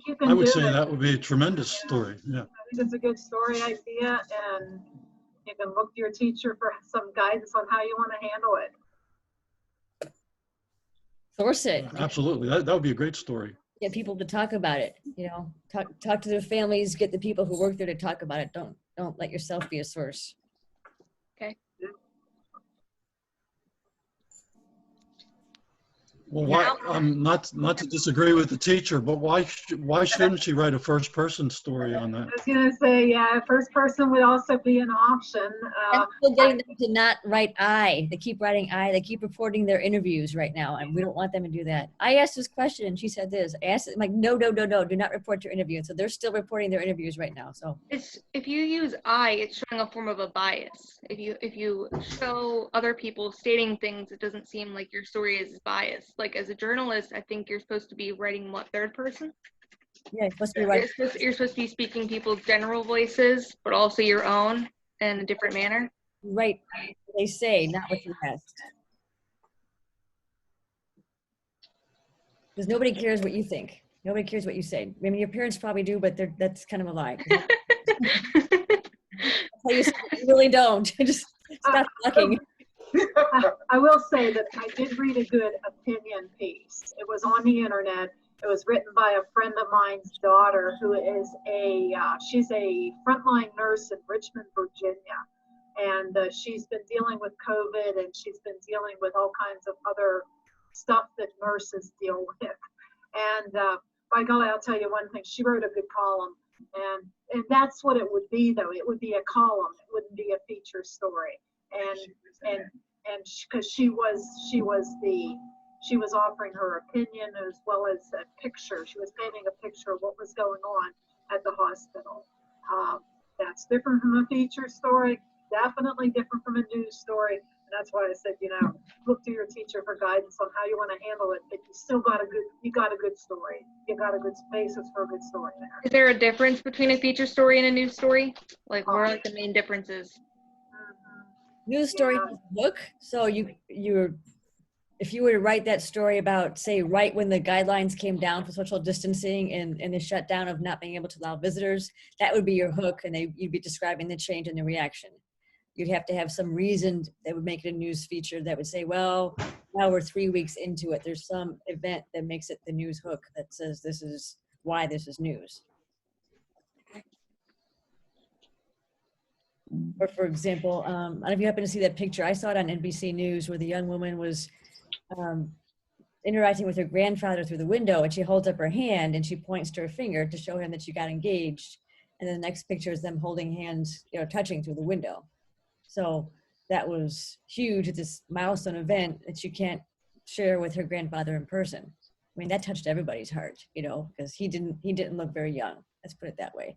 you can I would do say it. that would be a tremendous story. Yeah. I think it's a good story idea, and you can look to your teacher for some guidance on how you want to handle it. Source it. Absolutely. That would be a great story. Get people to talk about it. Talk to their families. Get the people who work there to talk about it. Don't let yourself be a source. Okay. Well, why, not to disagree with the teacher, but why shouldn't she write a first person story on that? I was going to say, yeah, first person would also be an option. And still getting them to not write I. They keep writing I. They keep reporting their interviews right now, and we don't want them to do that. I asked this question, and she said this. I asked it, I'm like, no, do not report your interview. So they're still reporting their interviews right now. So If you use I, it's showing a form of a bias. If you show other people stating things, it doesn't seem like your story is biased. Like as a journalist, I think you're supposed to be writing third person. yeah, you're supposed to be right. You're supposed to be speaking people's general voices, but also your own in a different manner. Right. They say, not what you asked. Because nobody cares what you think. Nobody cares what you say. I mean, your parents probably do, but that's kind of a lie. You really don't. Just stop talking. I will say that I did read a good opinion piece. It was on the internet. It was written by a friend of mine's daughter who is she's a frontline nurse in Richmond, Virginia. And she's been dealing with COVID, and she's been dealing with all kinds of other stuff that nurses deal with. And by golly, I'll tell you one thing, she wrote a good column. And that's what it would be, though. It would be a column. It wouldn't be a feature story. And because she was offering her opinion as well as a picture. She was painting a picture of what was going on at the hospital. That's different from a feature story. Definitely different from a news story. And that's why I said, look to your teacher for guidance on how you want to handle it. But you still got a good story. You got a good basis for a good story there. Is there a difference between a feature story and a news story? Like, what are like the main differences? News story book. So if you were to write that story about, say, right when the guidelines came down for social distancing and the shutdown of not being able to allow visitors, that would be your hook, and you'd be describing the change and the reaction. You'd have to have some reason that would make it a news feature that would say, well, now we're 3 weeks into it. There's some event that makes it the news hook that says this is why this is news. Or for example, I don't know if you happen to see that picture. I saw it on NBC News where the young woman was interacting with her grandfather through the window, and she holds up her hand and she points to her finger to show him that she got engaged. And then the next picture is them holding hands, touching through the window. So that was huge. It's this milestone event that you can't share with her grandfather in person. I mean, that touched everybody's heart, because he didn't look very young. Let's put it that way,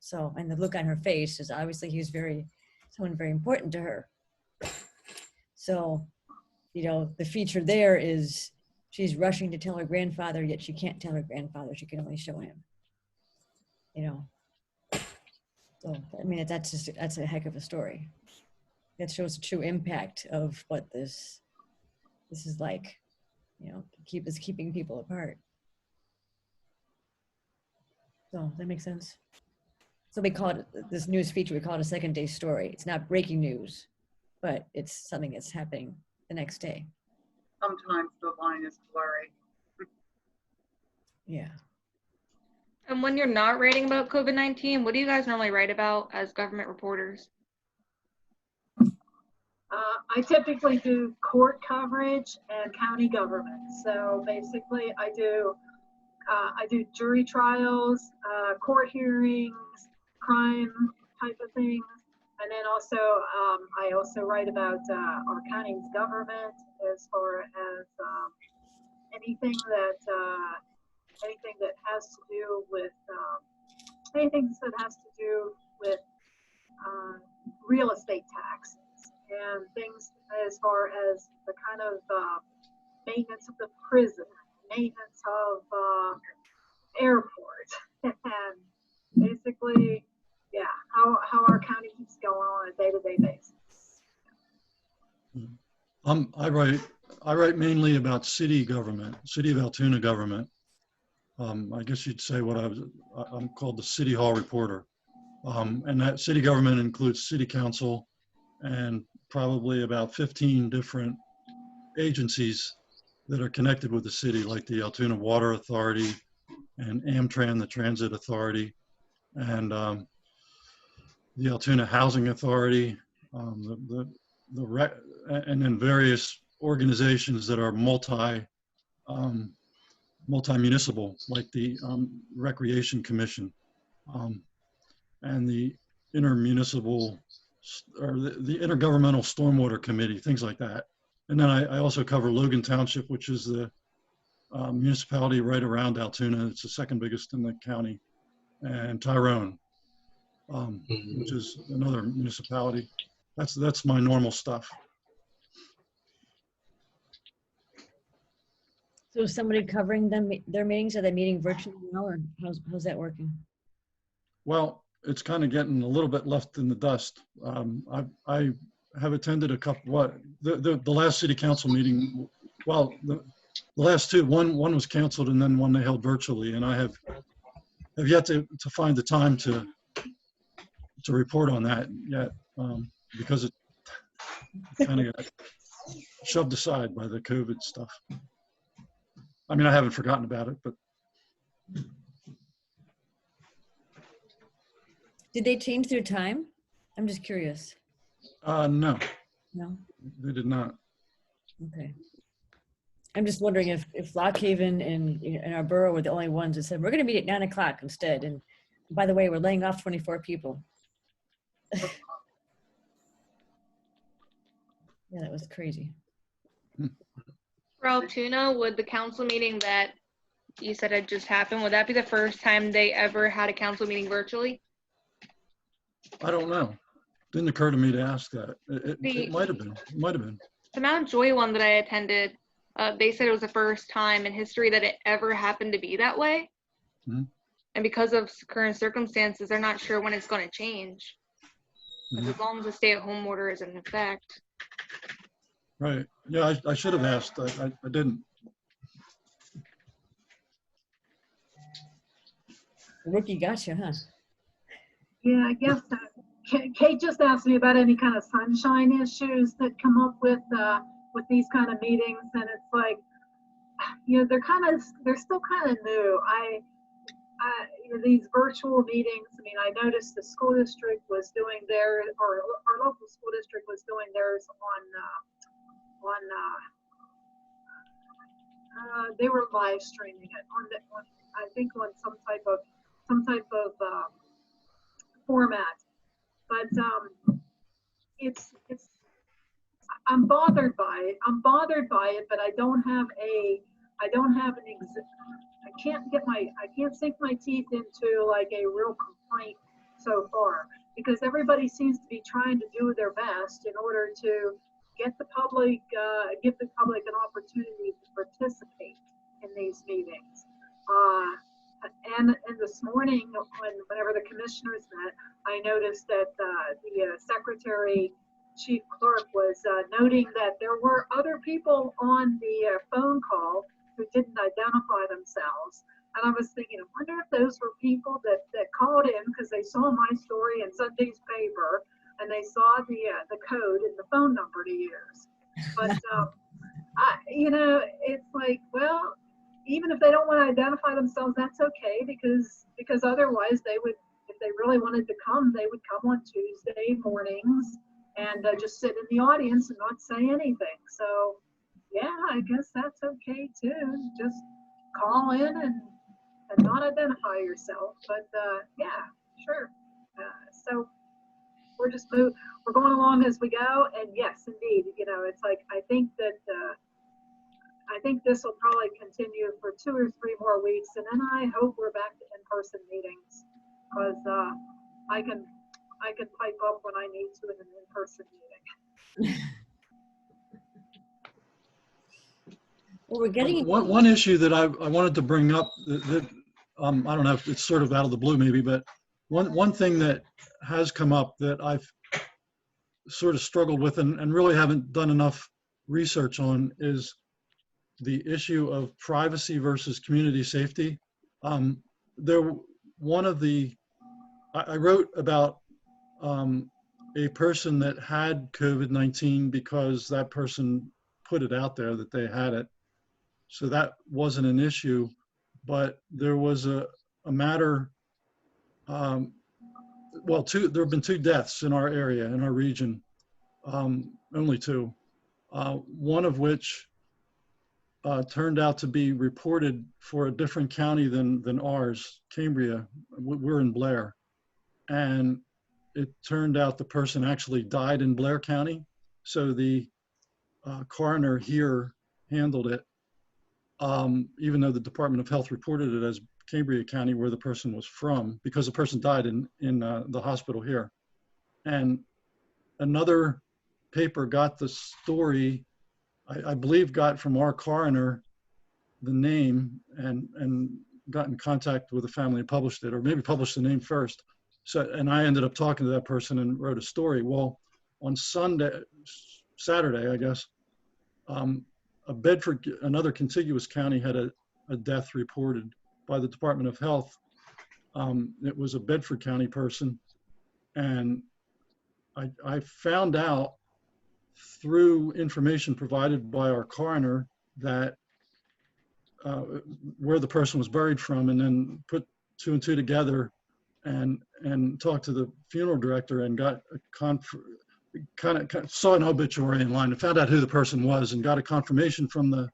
So, and the look on her face is obviously he's someone very important to her. So, the feature there is she's rushing to tell her grandfather, yet she can't tell her grandfather. She can only show him, So, I mean, that's a heck of a story. That shows the true impact of what this is like, keeping people apart. So that makes sense. So we call it, this news feature, we call it a second day story. It's not breaking news, but it's something that's happening the next day. Sometimes the line is blurry. Yeah. And when you're not writing about COVID-19, what do you guys normally write about as government reporters? I typically do court coverage and county government. So basically, I do jury trials, court hearings, crime type of things, and then also I also write about our county's government as far as anything that has to do with real estate taxes and things as far as the kind of maintenance of the prison, maintenance of airport, and basically, yeah, how our county keeps going on a day-to-day basis. I write mainly about city government, city of Altoona government. I guess you'd say I'm called the City Hall reporter. And that city government includes city council and probably about 15 different agencies that are connected with the city, like the Altoona Water Authority and Amtran, the Transit Authority, and the Altoona Housing Authority, and then various organizations that are multi-municipal, like the Recreation Commission, and the intermunicipal, or the Intergovernmental Stormwater Committee, things like that. And then I also cover Logan Township, which is the municipality right around Altoona. It's the second biggest in the county, and Tyrone, which is another municipality. That's my normal stuff. So is somebody covering their meetings? Are they meeting virtually now, or how's that working? Well, it's kind of getting a little bit left in the dust. I have attended a couple. The last city council meeting? Well, the last two. One was canceled, and then one they held virtually. And I have yet to find the time to report on that yet, because it kind of got shoved aside by the COVID stuff. I mean, I haven't forgotten about it, but. Did they change their time? I'm just curious. No. No? They did not. Okay. I'm just wondering if Lock Haven and our borough were the only ones that said, we're going to meet at 9 o'clock instead. And by the way, we're laying off 24 people. Yeah, that was crazy. For Altoona, would the council meeting that you said had just happened, would that be the first time they ever had a council meeting virtually? I don't know. Didn't occur to me to ask that. It might have been. It might have been. The Mount Joy one that I attended, they said it was the first time in history that it ever happened to be that way. Mm-hmm. And because of current circumstances, they're not sure when it's going to change. Mm-hmm. As long as the stay-at-home order is in effect. Right. Yeah, I should have asked. I didn't. Rookie gotcha, huh? Yeah, I guess Kate just asked me about any kind of sunshine issues that come up with these kind of meetings, and it's like, they're still kind of new. These virtual meetings. I mean, I noticed the school district was doing theirs, or our local school district was doing theirs they were live streaming it on I think on some type of format. But it's I'm bothered by it. But I can't sink my teeth into like a real complaint so far, because everybody seems to be trying to do their best in order to give the public an opportunity to participate in these meetings. And this morning, whenever the commissioners met, I noticed that the secretary chief clerk was noting that there were other people on the phone call who didn't identify themselves. And I was thinking, I wonder if those were people that called in because they saw my story in Sunday's paper and they saw the code and the phone number to use. But it's like, well, even if they don't want to identify themselves, that's okay, because otherwise they would, if they really wanted to come, they would come on Tuesday mornings and just sit in the audience and not say anything. So yeah, I guess that's okay too. Just call in and not identify yourself. But yeah, sure. So we're going along as we go. And yes, indeed, it's like, I think this will probably continue for 2 or 3 more weeks, and then I hope we're back to in-person meetings, because I can pipe up when I need to in an in-person meeting. Well, we're getting One issue that I wanted to bring up that I don't know if it's sort of out of the blue maybe, but one thing that has come up that I've sort of struggled with and really haven't done enough research on is the issue of privacy versus community safety. There, one of the, I wrote about a person that had COVID-19 because that person put it out there that they had it. So that wasn't an issue, but there was a matter, well, there have been 2 deaths in our area, in our region, only 2, one of which turned out to be reported for a different county than ours, Cambria. We're in Blair. And it turned out the person actually died in Blair County. So the coroner here handled it, even though the Department of Health reported it as Cambria County, where the person was from, because the person died in the hospital here. And another paper got the story, I believe got from our coroner the name and got in contact with the family and published it, or maybe published the name first. So, and I ended up talking to that person and wrote a story. Well, on Saturday, I guess, another contiguous county had a death reported by the Department of Health. It was a Bedford County person. And I found out through information provided by our coroner that where the person was buried from, and then put 2 and 2 together and talked to the funeral director and got a kind of saw an obituary in line and found out who the person was and got a confirmation from the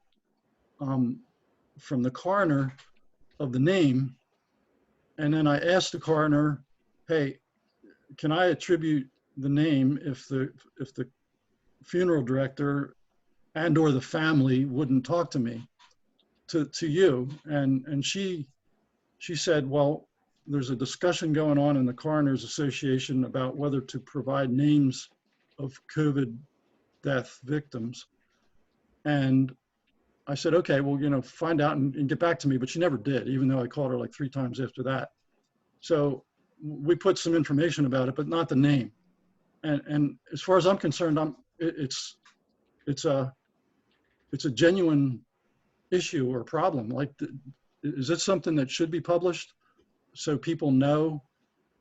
coroner of the name. And then I asked the coroner, hey, can I attribute the name if the funeral director and or the family wouldn't talk to me, to you? And she said, well, there's a discussion going on in the Coroners Association about whether to provide names of COVID death victims. And I said, okay, well, find out and get back to me. But she never did, even though I called her like 3 times after that. So we put some information about it, but not the name. And as far as I'm concerned, it's a genuine issue or problem. Like, is it something that should be published so people know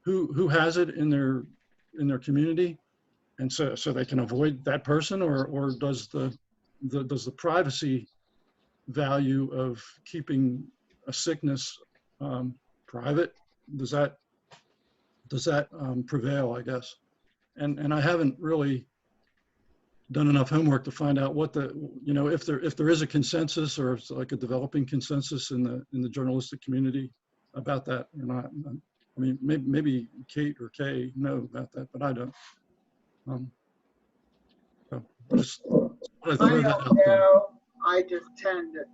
who has it in their community, and so they can avoid that person, or does the privacy value of keeping a sickness private, does that prevail, I guess? And I haven't really done enough homework to find out what if there is a consensus, or it's like a developing consensus in the journalistic community about that or not. I mean, maybe Kate or Kay know about that, but I don't. So I don't know. I just tend to,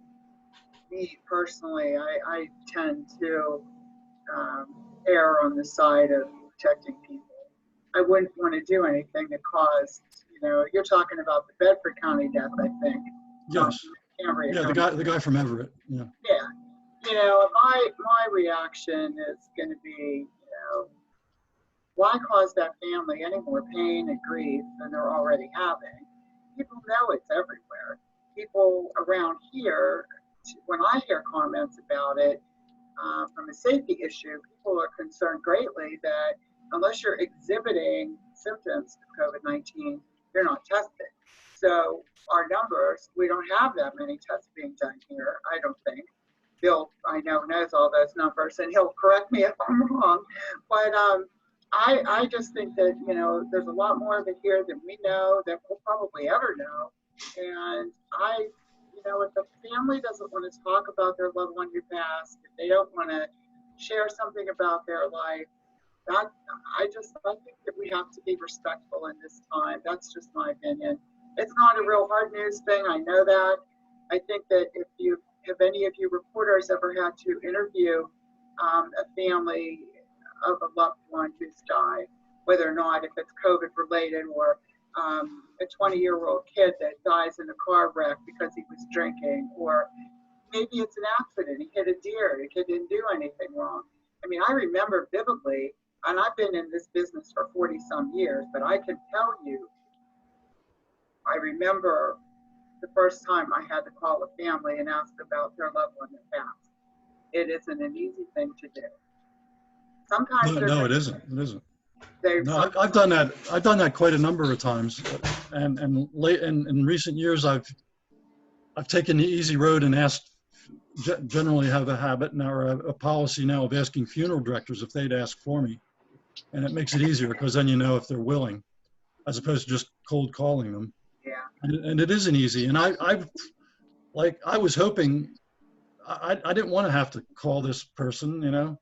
me personally, I tend to err on the side of protecting people. I wouldn't want to do anything that caused, you're talking about the Bedford County death, I think. Yes. Yeah, the guy from Everett. Yeah. Yeah. My reaction is going to be, why cause that family any more pain and grief than they're already having? People know it's everywhere. People around here, when I hear comments about it, from a safety issue, people are concerned greatly that unless you're exhibiting symptoms of COVID-19, you're not tested. So our numbers, we don't have that many tests being done here, I don't think. Bill, I know, knows all those numbers, and he'll correct me if I'm wrong. But I just think that, there's a lot more of it here than we know, that we'll probably ever know. And if the family doesn't want to talk about their loved one who passed, if they don't want to share something about their life, I think that we have to be respectful in this time. That's just my opinion. It's not a real hard news thing. I know that. I think that if any of you reporters ever had to interview a family of a loved one who's died, whether or not if it's COVID related or a 20-year-old kid that dies in a car wreck because he was drinking, or maybe it's an accident. He hit a deer. The kid didn't do anything wrong. I mean, I remember vividly, and I've been in this business for 40 some years, but I can tell you, I remember the first time I had to call a family and ask about their loved one that passed. It isn't an easy thing to do. Sometimes No, it isn't. It isn't. They've No, I've done that. I've done that quite a number of times, and late in recent years, I've taken the easy road and asked. Generally, have a habit now or a policy now of asking funeral directors if they'd ask for me, and it makes it easier because then you know if they're willing, as opposed to just cold calling them. Yeah. And it isn't easy. And I was hoping I didn't want to have to call this person, you know,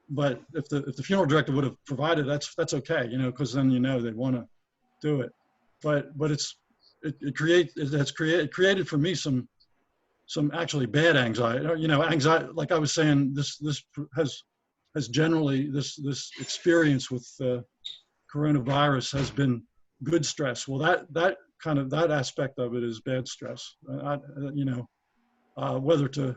but if the funeral director would have provided, that's okay, you know, because then you know they want to do it. But it created for me some actually bad anxiety, you know, anxiety. Like I was saying, this has generally this experience with coronavirus has been good stress. Well, that aspect of it is bad stress. You know, whether to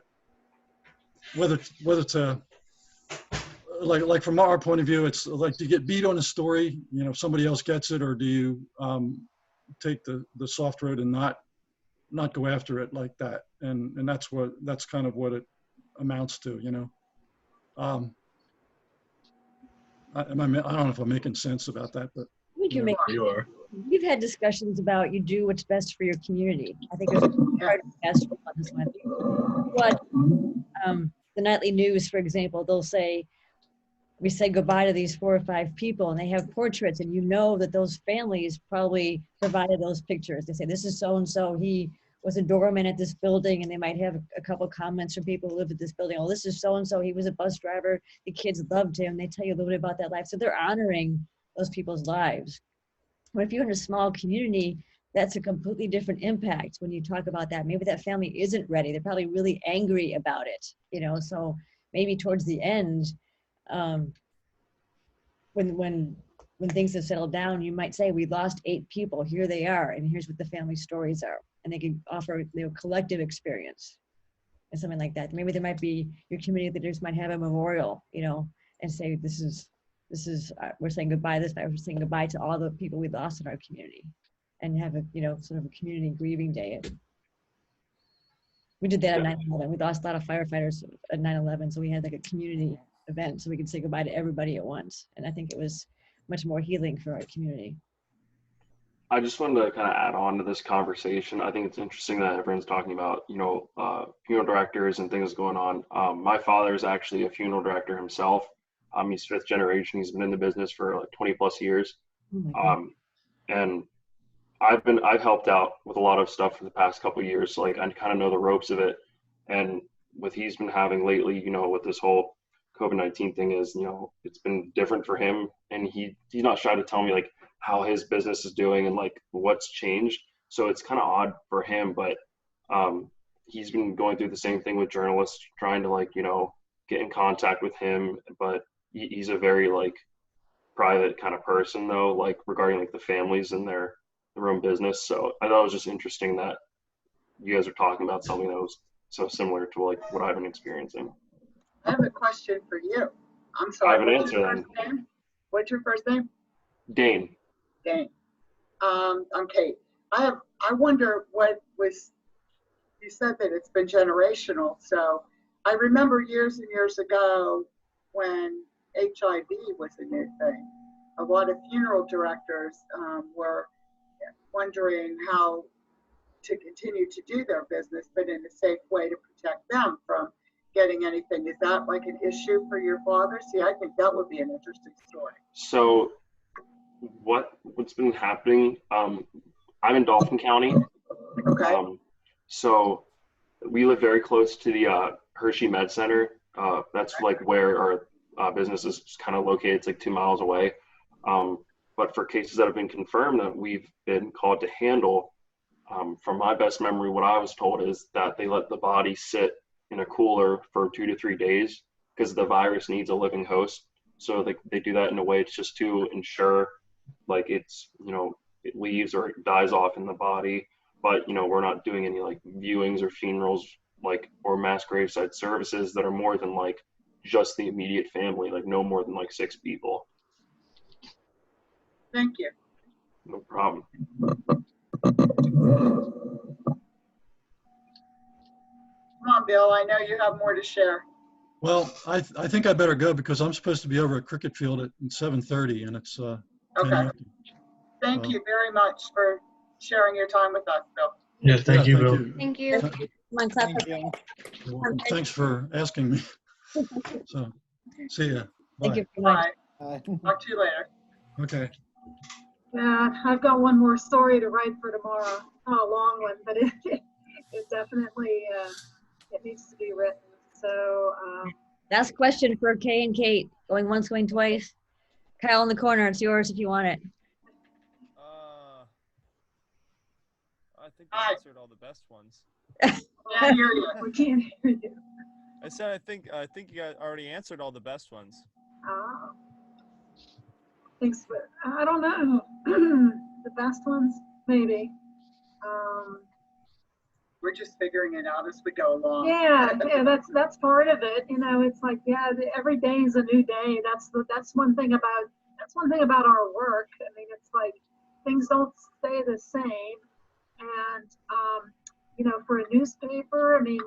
like from our point of view, it's like, do you get beat on a story, you know, if somebody else gets it, or do you take the soft road and not go after it like that? And that's kind of what it amounts to, you know. I don't know if I'm making sense about that, but We can make. You are. We've had discussions about you do what's best for your community. I think there's a part of best on this one. What the nightly news, for example, they'll say, we say goodbye to these 4 or 5 people, and they have portraits, and you know that those families probably provided those pictures. They say, this is so-and-so, he was a doorman at this building, and they might have a couple comments from people who lived at this building. Oh, this is so-and-so, he was a bus driver, the kids loved him. They tell you a little bit about that life. So they're honoring those people's lives. But if you're in a small community, that's a completely different impact when you talk about that. Maybe that family isn't ready. They're probably really angry about it, you know? So maybe towards the end, when things have settled down, you might say, we lost 8 people, here they are, and here's what the family stories are. And they can offer their collective experience and something like that. Maybe there might be, your community leaders might have a memorial, you know, and say, this is we're saying goodbye this night, we're saying goodbye to all the people we lost in our community, and have a, you know, sort of a community grieving day. We did that at 9/11. We lost a lot of firefighters at 9/11, so we had like a community event so we could say goodbye to everybody at once. And I think it was much more healing for our community. I just wanted to kind of add on to this conversation. I think it's interesting that everyone's talking about, you know, funeral directors and things going on. My father is actually a funeral director himself. He's 5th generation. He's been in the business for like 20 plus years. And I've helped out with a lot of stuff for the past couple of years. So like I kind of know the ropes of it. And what he's been having lately, you know, with this whole COVID-19 thing is, you know, it's been different for him. And he's not shy to tell me like how his business is doing and like what's changed. So it's kind of odd for him, but he's been going through the same thing with journalists trying to like, you know, get in contact with him. But he's a very like private kind of person though, like regarding like the families and their own business. So I thought it was just interesting that you guys are talking about something that was so similar to like what I've been experiencing. I have a question for you. I'm sorry. I have an answer then. What's your first name? Dane. Dane. I'm Kate. I wonder what was, you said that it's been generational. So I remember years and years ago when HIV was a new thing. A lot of funeral directors were wondering how to continue to do their business, but in a safe way to protect them from getting anything. Is that like an issue for your father? See, I think that would be an interesting story. So what's been happening, I'm in Dauphin County. Okay. So we live very close to the Hershey Med Center. That's like where our business is kind of located. It's like 2 miles away. But for cases that have been confirmed that we've been called to handle, from my best memory, what I was told is that they let the body sit in a cooler for 2 to 3 days because the virus needs a living host. So they do that in a way just to ensure like it's, it leaves or it dies off in the body, but we're not doing any like viewings or funerals, like, or mass graveside services that are more than like just the immediate family, like no more than like 6 people. Thank you. No problem. Come on, Bill. I know you have more to share. Well, I think I better go because I'm supposed to be over at cricket field at 7:30, and it's 10 Okay. after. Thank you very much for sharing your time with us, Bill. Yeah, thank you, Bill. Thank you. Come on, clap. Thank you. You're welcome. Thanks for asking me. So, see ya. Thank Bye. you very much. Bye. Talk to you later. Okay. Yeah, I've got one more story to write for tomorrow. Not a long one, but it definitely it needs to be written. So Last question for Kay and Kate. Going once, going twice. Kyle in the corner. It's yours if you want it. I think Hi. I answered all the best ones. Can't hear you. we can't hear you. I said I think you guys already answered all the best ones. Thanks, but I don't know. The best ones, maybe. We're just figuring it out as we go along. Yeah, that's part of it. It's like, every day is a new day. That's one thing about our work. I mean, it's like things don't stay the same. And for a newspaper, I mean,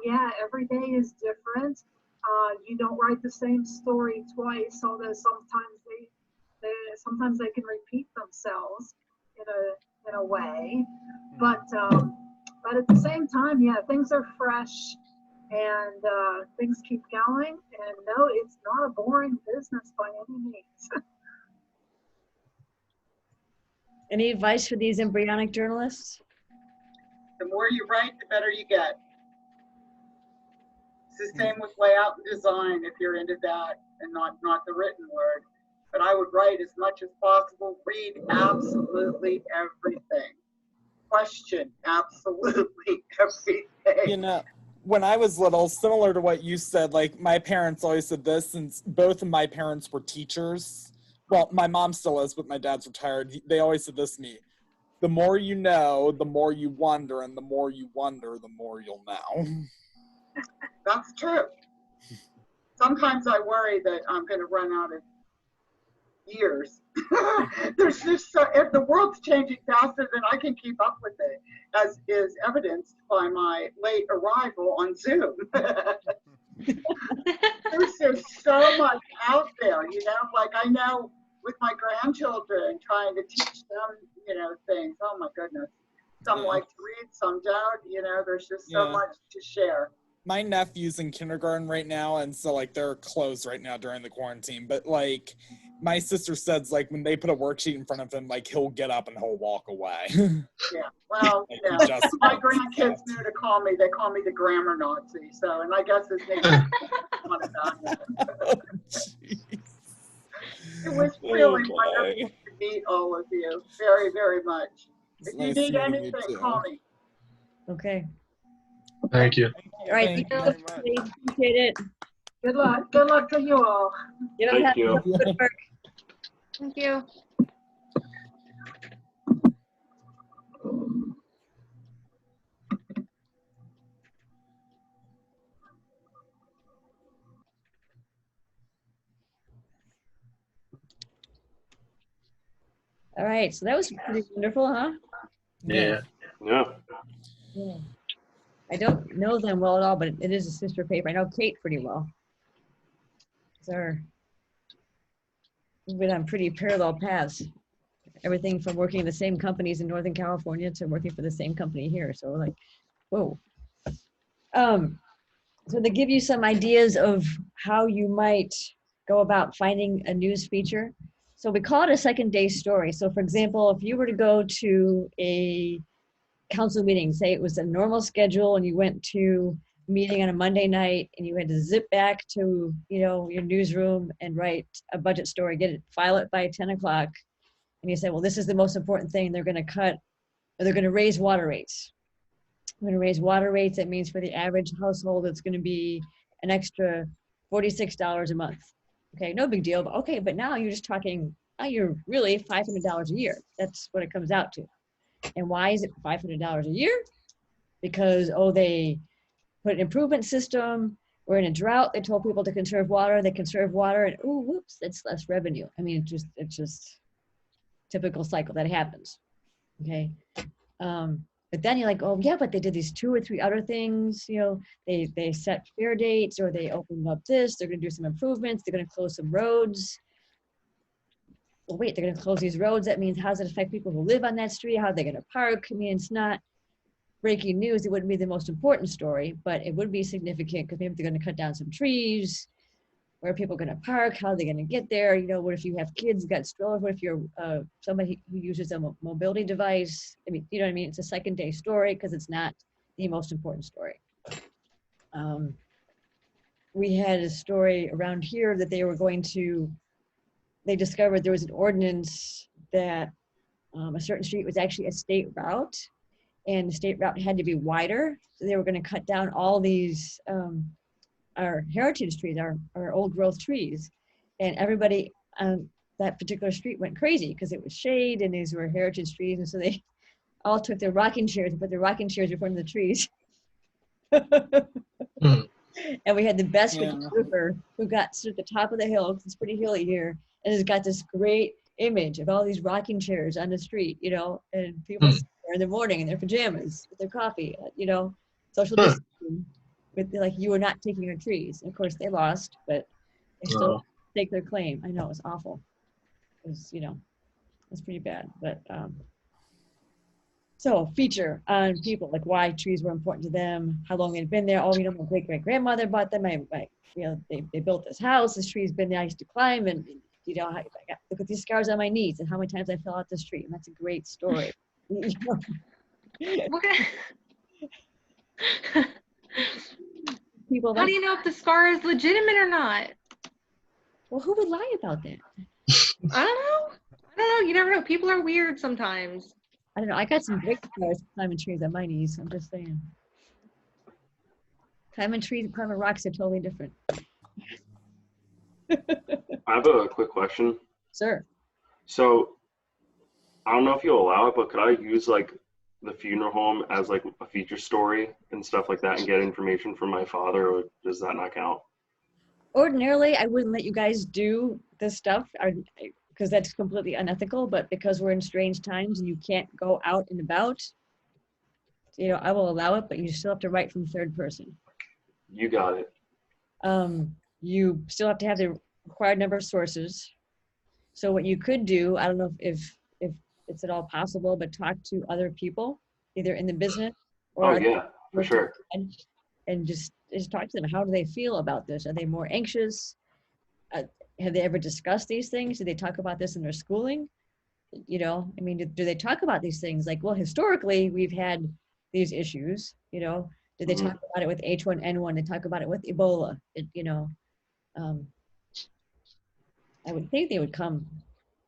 every day is different. You don't write the same story twice, although sometimes they can repeat themselves in a way. But at the same time, things are fresh and things keep going. And no, it's not a boring business by any means. Any advice for these embryonic journalists? The more you write, the better you get. It's the same with layout and design if you're into that and not the written word. But I would write as much as possible, read absolutely everything. Question absolutely everything. When I was little, similar to what you said, like my parents always said this, since both of my parents were teachers. Well, my mom still is, but my dad's retired. They always said this to me: the more you know, the more you wonder, and the more you wonder, the more you'll know. That's true. Sometimes I worry that I'm going to run out of years. There's just if the world's changing faster than I can keep up with it, as is evidenced by my late arrival on Zoom. There's just so much out there, like I know with my grandchildren, trying to teach them, things. Oh my goodness. Some like to read, some don't, there's just so much to share. My nephew's in kindergarten right now, and so like they're closed right now during the quarantine. But like my sister says, like when they put a worksheet in front of him, like he'll get up and he'll walk away. Yeah, well, my grandkids knew to call me. They call me the grammar Nazi. So, and I guess his name is about it. It was really wonderful to meet all of you, very, very much. If you need anything, call me. Okay. Thank you. All right. Thank you very much. Appreciate it. Good luck. Good luck to you all. Thank you. Good work. Thank you. All right. So that was pretty wonderful, huh? Yeah. Yeah. Yeah. I don't know them well at all, but it is a sister paper. I know Kate pretty well. We've been on pretty parallel paths. Everything from working in the same companies in Northern California to working for the same company here. So like, whoa. So they give you some ideas of how you might go about finding a news feature. So we call it a second day story. So for example, if you were to go to a council meeting, say it was a normal schedule and you went to a meeting on a Monday night and you had to zip back to, your newsroom and write a budget story, file it by 10 o'clock. And you say, well, this is the most important thing. They're going to raise water rates. We're going to raise water rates. That means for the average household, it's going to be an extra $46 a month. Okay, no big deal. But okay, but now you're just talking you're really $500 a year. That's what it comes out to. And why is it $500 a year? Because, they put an improvement system. We're in a drought. They told people to conserve water. They conserve water, and whoops, it's less revenue. I mean, it's just typical cycle that happens. Okay. But then you're like, oh yeah, but they did these 2 or 3 other things. They set fair dates, or they opened up this. They're going to do some improvements. They're going to close some roads. Well, wait, they're going to close these roads. That means how does it affect people who live on that street? How are they going to park? I mean, it's not breaking news. It wouldn't be the most important story, but it would be significant because maybe they're going to cut down some trees. Where are people going to park? How are they going to get there? What if you have kids, got strollers? What if you're somebody who uses a mobility device? I mean, you know what I mean? It's a second-day story because it's not the most important story. We had a story around here that they discovered there was an ordinance that a certain street was actually a state route, and the state route had to be wider. So they were going to cut down all these our heritage trees, our old growth trees. And everybody on that particular street went crazy because it was shade and these were heritage trees. And so they all took their rocking chairs and put their rocking chairs in front of the trees. And we had the best photographer who got to the top of the hill, because it's pretty hilly here, and has got this great image of all these rocking chairs on the street, and people sit there in the morning in their pajamas with their coffee, social distancing. With you were not taking our trees. And of course, they lost, but they still take their claim. I know, it was awful. It was, it's pretty bad. But so feature on people, like why trees were important to them, how long they'd been there. Oh, my great-great-grandmother bought them. They built this house. This tree's been there. I used to climb, and look at these scars on my knees and how many times I fell out this tree. And that's a great story. People How do you know if the scar is legitimate or not? Well, who would lie about that? I don't know. You never know. People are weird sometimes. I don't know. I got some great scars climbing trees on my knees. I'm just saying. Climbing trees and climbing rocks are totally different. I have a quick question. Sir. So, I don't know if you'll allow it, but could I use the funeral home as a feature story and stuff like that and get information from my father, or does that not count? Ordinarily, I wouldn't let you guys do this stuff because that's completely unethical, but because we're in strange times and you can't go out and about, I will allow it, but you still have to write from third person. You got it. You still have to have the required number of sources. So what you could do, I don't know if it's at all possible, but talk to other people, either in the business or for sure. And just talk to them. How do they feel about this? Are they more anxious? Have they ever discussed these things? Do they talk about this in their schooling? Do they talk about these things? Historically, we've had these issues, Did they talk about it with H1N1? They talk about it with Ebola, I would think they would come,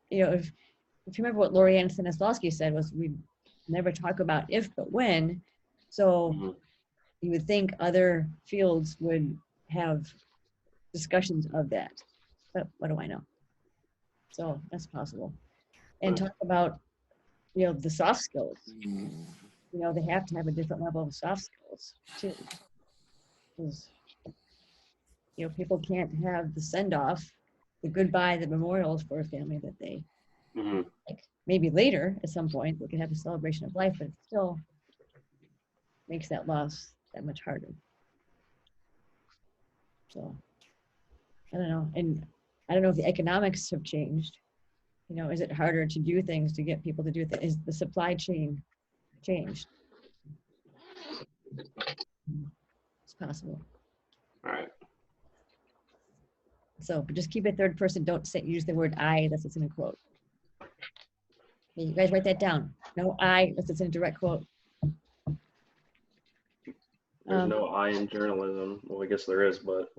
if you remember what Lorianne Stanislawski said was we never talk about if, but when. So you would think other fields would have discussions of that, but what do I know? So that's possible. And talk about, the soft skills. They have to have a different level of soft skills too. Because, people can't have the send-off, the goodbye, the memorials for a family that they maybe later at some point they can have a celebration of life, but it still makes that loss that much harder. So I don't know. And I don't know if the economics have changed. Is it harder to do things, to get people to do things? Is the supply chain changed? It's possible. All right. So, but just keep it third person. Don't use the word I, unless it's in a quote. Okay, you guys write that down. No I, unless it's in a direct quote. There's no I in journalism. Well, I guess there is, but.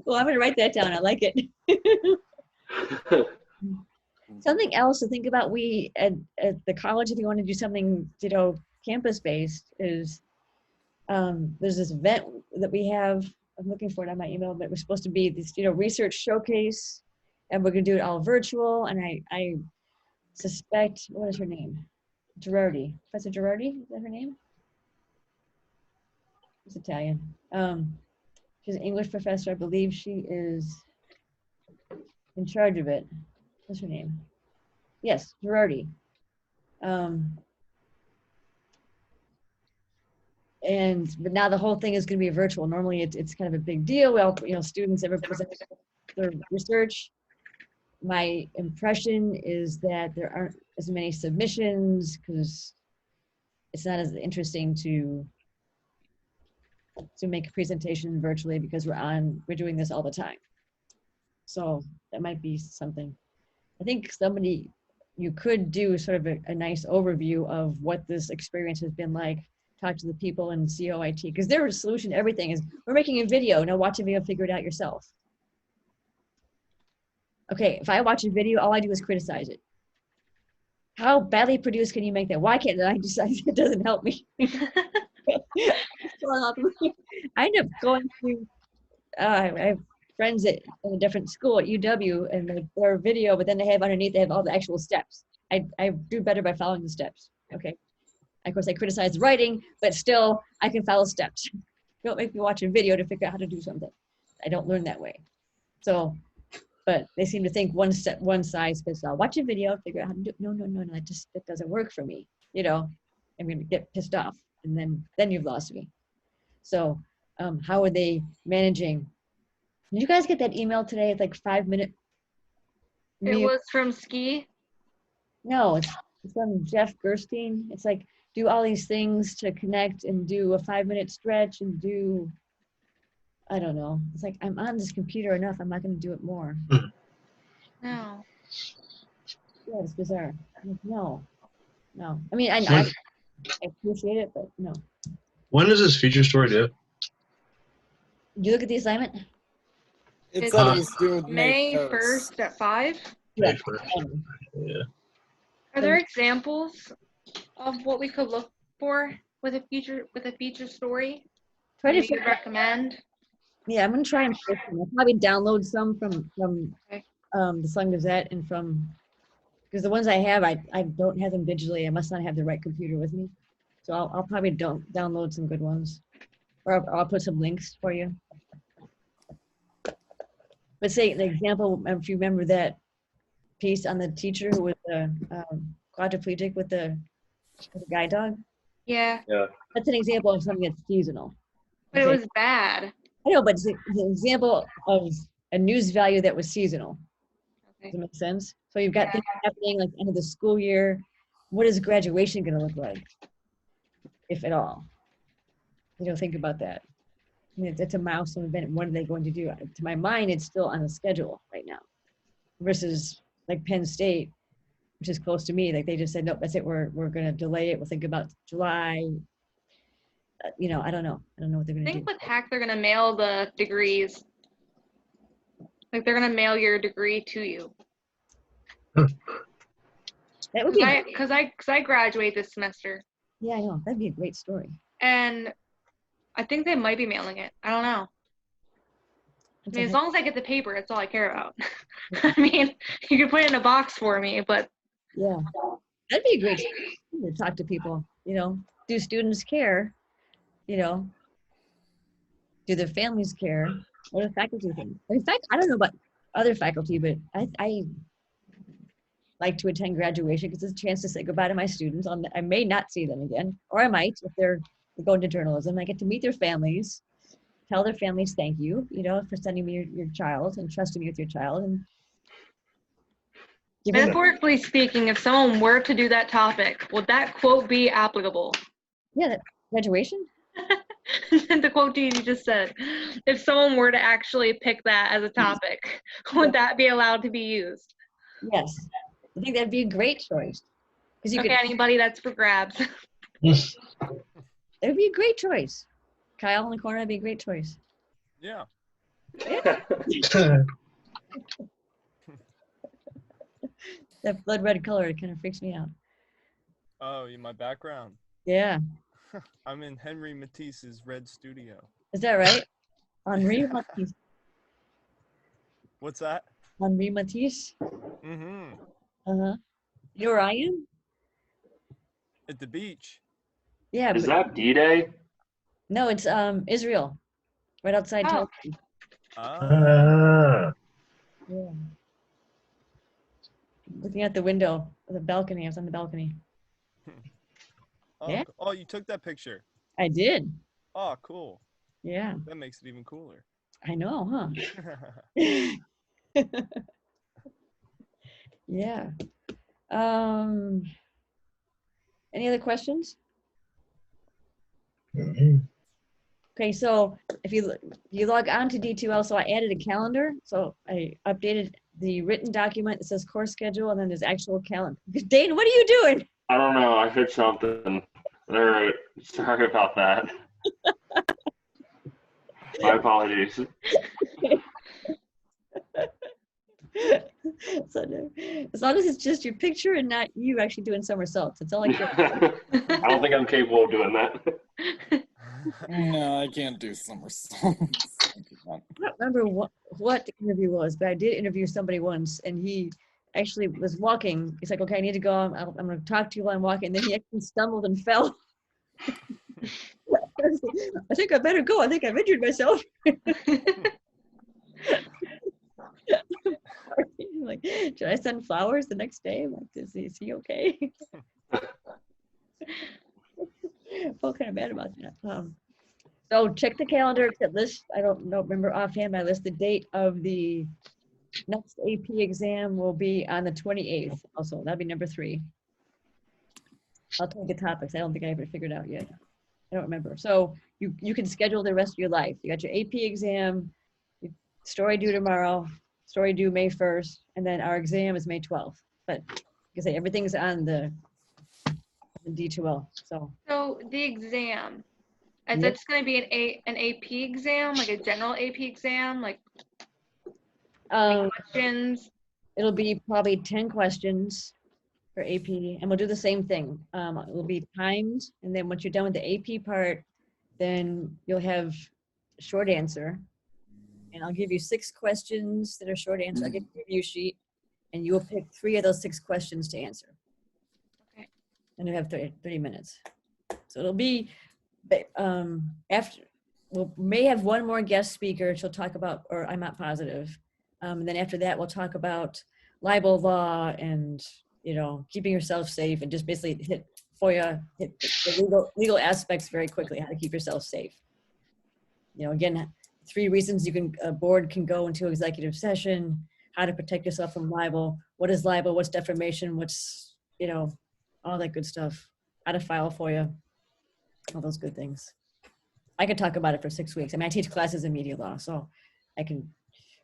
Well, I'm going to write that down. I like it. Something else to think about, we at the college, if you want to do something, campus-based, is there's this event that we have I'm looking for it on my email, but it was supposed to be this, research showcase, and we're gonna do it all virtual. And I suspect, what is her name? Girardi, Professor Girardi, is that her name? She's Italian. She's an English professor. I believe she is in charge of it. What's her name? Yes, Girardi. But now the whole thing is going to be virtual. Normally it's kind of a big deal. Well, students ever present their research. My impression is that there aren't as many submissions because it's not as interesting to make a presentation virtually because we're doing this all the time. So that might be something. I think you could do sort of a nice overview of what this experience has been like. Talk to the people in COIT, because their solution to everything is, we're making a video, now watch a video, figure it out yourself. Okay, if I watch a video, all I do is criticize it. How badly produced can you make that? Why can't I decide it doesn't help me? I end up going through, I have friends in a different school at UW, and their video, but then they have all the actual steps. I do better by following the steps. Okay. Of course, I criticize the writing, but still, I can follow steps. Don't make me watch a video to figure out how to do something. I don't learn that way. So, but they seem to think one size fits all. Watch a video, figure out how to do it. No, that doesn't work for me. I'm going to get pissed off, and then you've lost me. So, how are they managing? Did you guys get that email today? It's like 5-minute. It was from Ski. No, it's from Jeff Gerstein. It's like, do all these things to connect and do a 5-minute stretch and do, I don't know. It's like, I'm on this computer enough. I'm not going to do it more. No. Yeah, it's bizarre. I'm like, no. I mean, I appreciate it, but no. When does this feature story due? Did you look at the assignment? It said it was due May 1st at 5. Yeah. Yeah. Are there examples of what we could look for with a feature story? Try to you recommend? Yeah, I'm gonna try and post them. I'll probably download some from the Sun Gazette and because the ones I have, I don't have them digitally. I must not have the right computer with me. So I'll probably download some good ones, or I'll put some links for you. But say an example, if you remember that piece on the teacher who was quadriplegic with the guide dog. Yeah. That's an example of something that's seasonal. But it was bad. I know, but it's an example of a news value that was seasonal. Does that make sense? So you've got things happening like end of the school year. What is graduation going to look like, if at all? Think about that. I mean, it's a milestone event. What are they going to do? To my mind, it's still on a schedule right now. Versus like Penn State, which is close to me. Like they just said, nope, that's it. We're going to delay it. We'll think about July. I don't know. I don't know what they're going to do. I think with Hack, they're going to mail the degrees. Like they're going to mail your degree to you. That would be because I graduate this semester. Yeah, I know. That'd be a great story. And I think they might be mailing it. I don't know. I mean, as long as I get the paper, that's all I care about. I mean, you can put it in a box for me, but yeah, that'd be a great story to talk to people. Do students care? Do their families care? What do faculty think? In fact, I don't know about other faculty, but I like to attend graduation because it's a chance to say goodbye to my students. I may not see them again, or I might if they're going to journalism. I get to meet their families, tell their families thank you, for sending me your child and trusting me with your child. And metaphorically speaking, if someone were to do that topic, would that quote be applicable? Yeah, that graduation? The quote you just said. If someone were to actually pick that as a topic, would that be allowed to be used? Yes. I think that'd be a great choice. Anybody that's for grabs. It would be a great choice. Kyle in the corner would be a great choice. Yeah. That blood red color kind of freaks me out. Oh, my background? Yeah. I'm in Henry Matisse's Red Studio. Is that right? Henri Matisse. What's that? Henri Matisse. Mm-hmm. Uh-huh. You know where I am? At the beach. Yeah, Is but that D-Day? no, it's Israel. Right outside Tel Oh. Aviv. Ah. Yeah. Looking out the window, the balcony. I was on the balcony. Oh, Yeah. oh, you took that picture. I did. Oh, cool. Yeah. That makes it even cooler. I know, huh? Yeah. Any other questions? Okay, so if you log on to D2L, so I added a calendar. So I updated the written document that says course schedule, and then there's actual calendar. Dane, what are you doing? I don't know. I hit something. All right. Sorry about that. My apologies. So, as long as it's just your picture and not you actually doing somersaults, it's all I care. I don't think I'm capable of doing that. No, I can't do somersaults. I don't remember what the interview was, but I did interview somebody once, and he actually was walking. He's like, "Okay, I need to go. I'm going to talk to you while I'm walking." And then he actually stumbled and fell. I think I better go. I think I've injured myself. Like, should I send flowers the next day? I'm like, is he okay? I felt kind of bad about that. So check the calendar. I don't remember offhand. My list. The date of the next AP exam will be on the 28th. Also, that'll be number 3. I'll take the topics. I don't think I have it figured out yet. I don't remember. So you can schedule the rest of your life. You got your AP exam, story due tomorrow, story due May 1st, and then our exam is May 12th. But like I say, everything's on the D2L. So the exam, is Yep. it's going to be an AP exam, like a general AP exam, like questions? It'll be probably 10 questions for AP, and we'll do the same thing. It will be timed, and then once you're done with the AP part, then you'll have short answer. And I'll give you 6 questions that are short answer. I'll give you a review sheet, and you will pick 3 of those 6 questions to answer. Okay. And you have 30 minutes. So it'll be after. We may have one more guest speaker. She'll talk about, or I'm not positive. And then after that, we'll talk about libel law and keeping yourself safe, and just basically hit FOIA, hit the legal aspects very quickly. How to keep yourself safe. Again, 3 reasons a board can go into executive session, how to protect yourself from libel, what is libel, what's defamation, what's, all that good stuff, how to file FOIA, all those good things. I could talk about it for 6 weeks. I mean, I teach classes in media law, so I can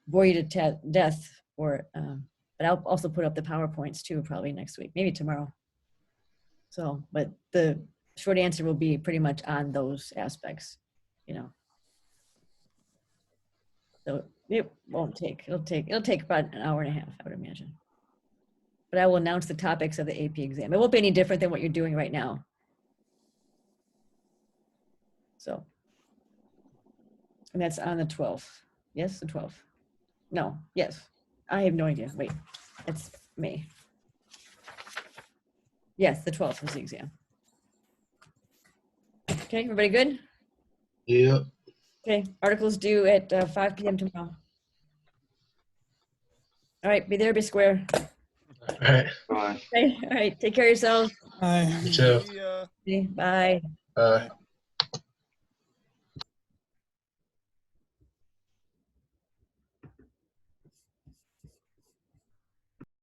bore you to death for it. But I'll also put up the PowerPoints too, probably next week, maybe tomorrow. So, but the short answer will be pretty much on those aspects, So it won't take, it'll take about an hour and a half, I would imagine. But I will announce the topics of the AP exam. It won't be any different than what you're doing right now. So, and that's on the 12th. Yes, the 12th. No, yes. I have no idea. Wait, it's May. Yes, the 12th is the exam. Okay, everybody good? Yeah. Okay, articles due at 5 p.m. tomorrow. All right, be there, be square. All right. Bye. Okay, all right, take care of yourselves. Hi. You too. See ya. Okay, bye. Bye.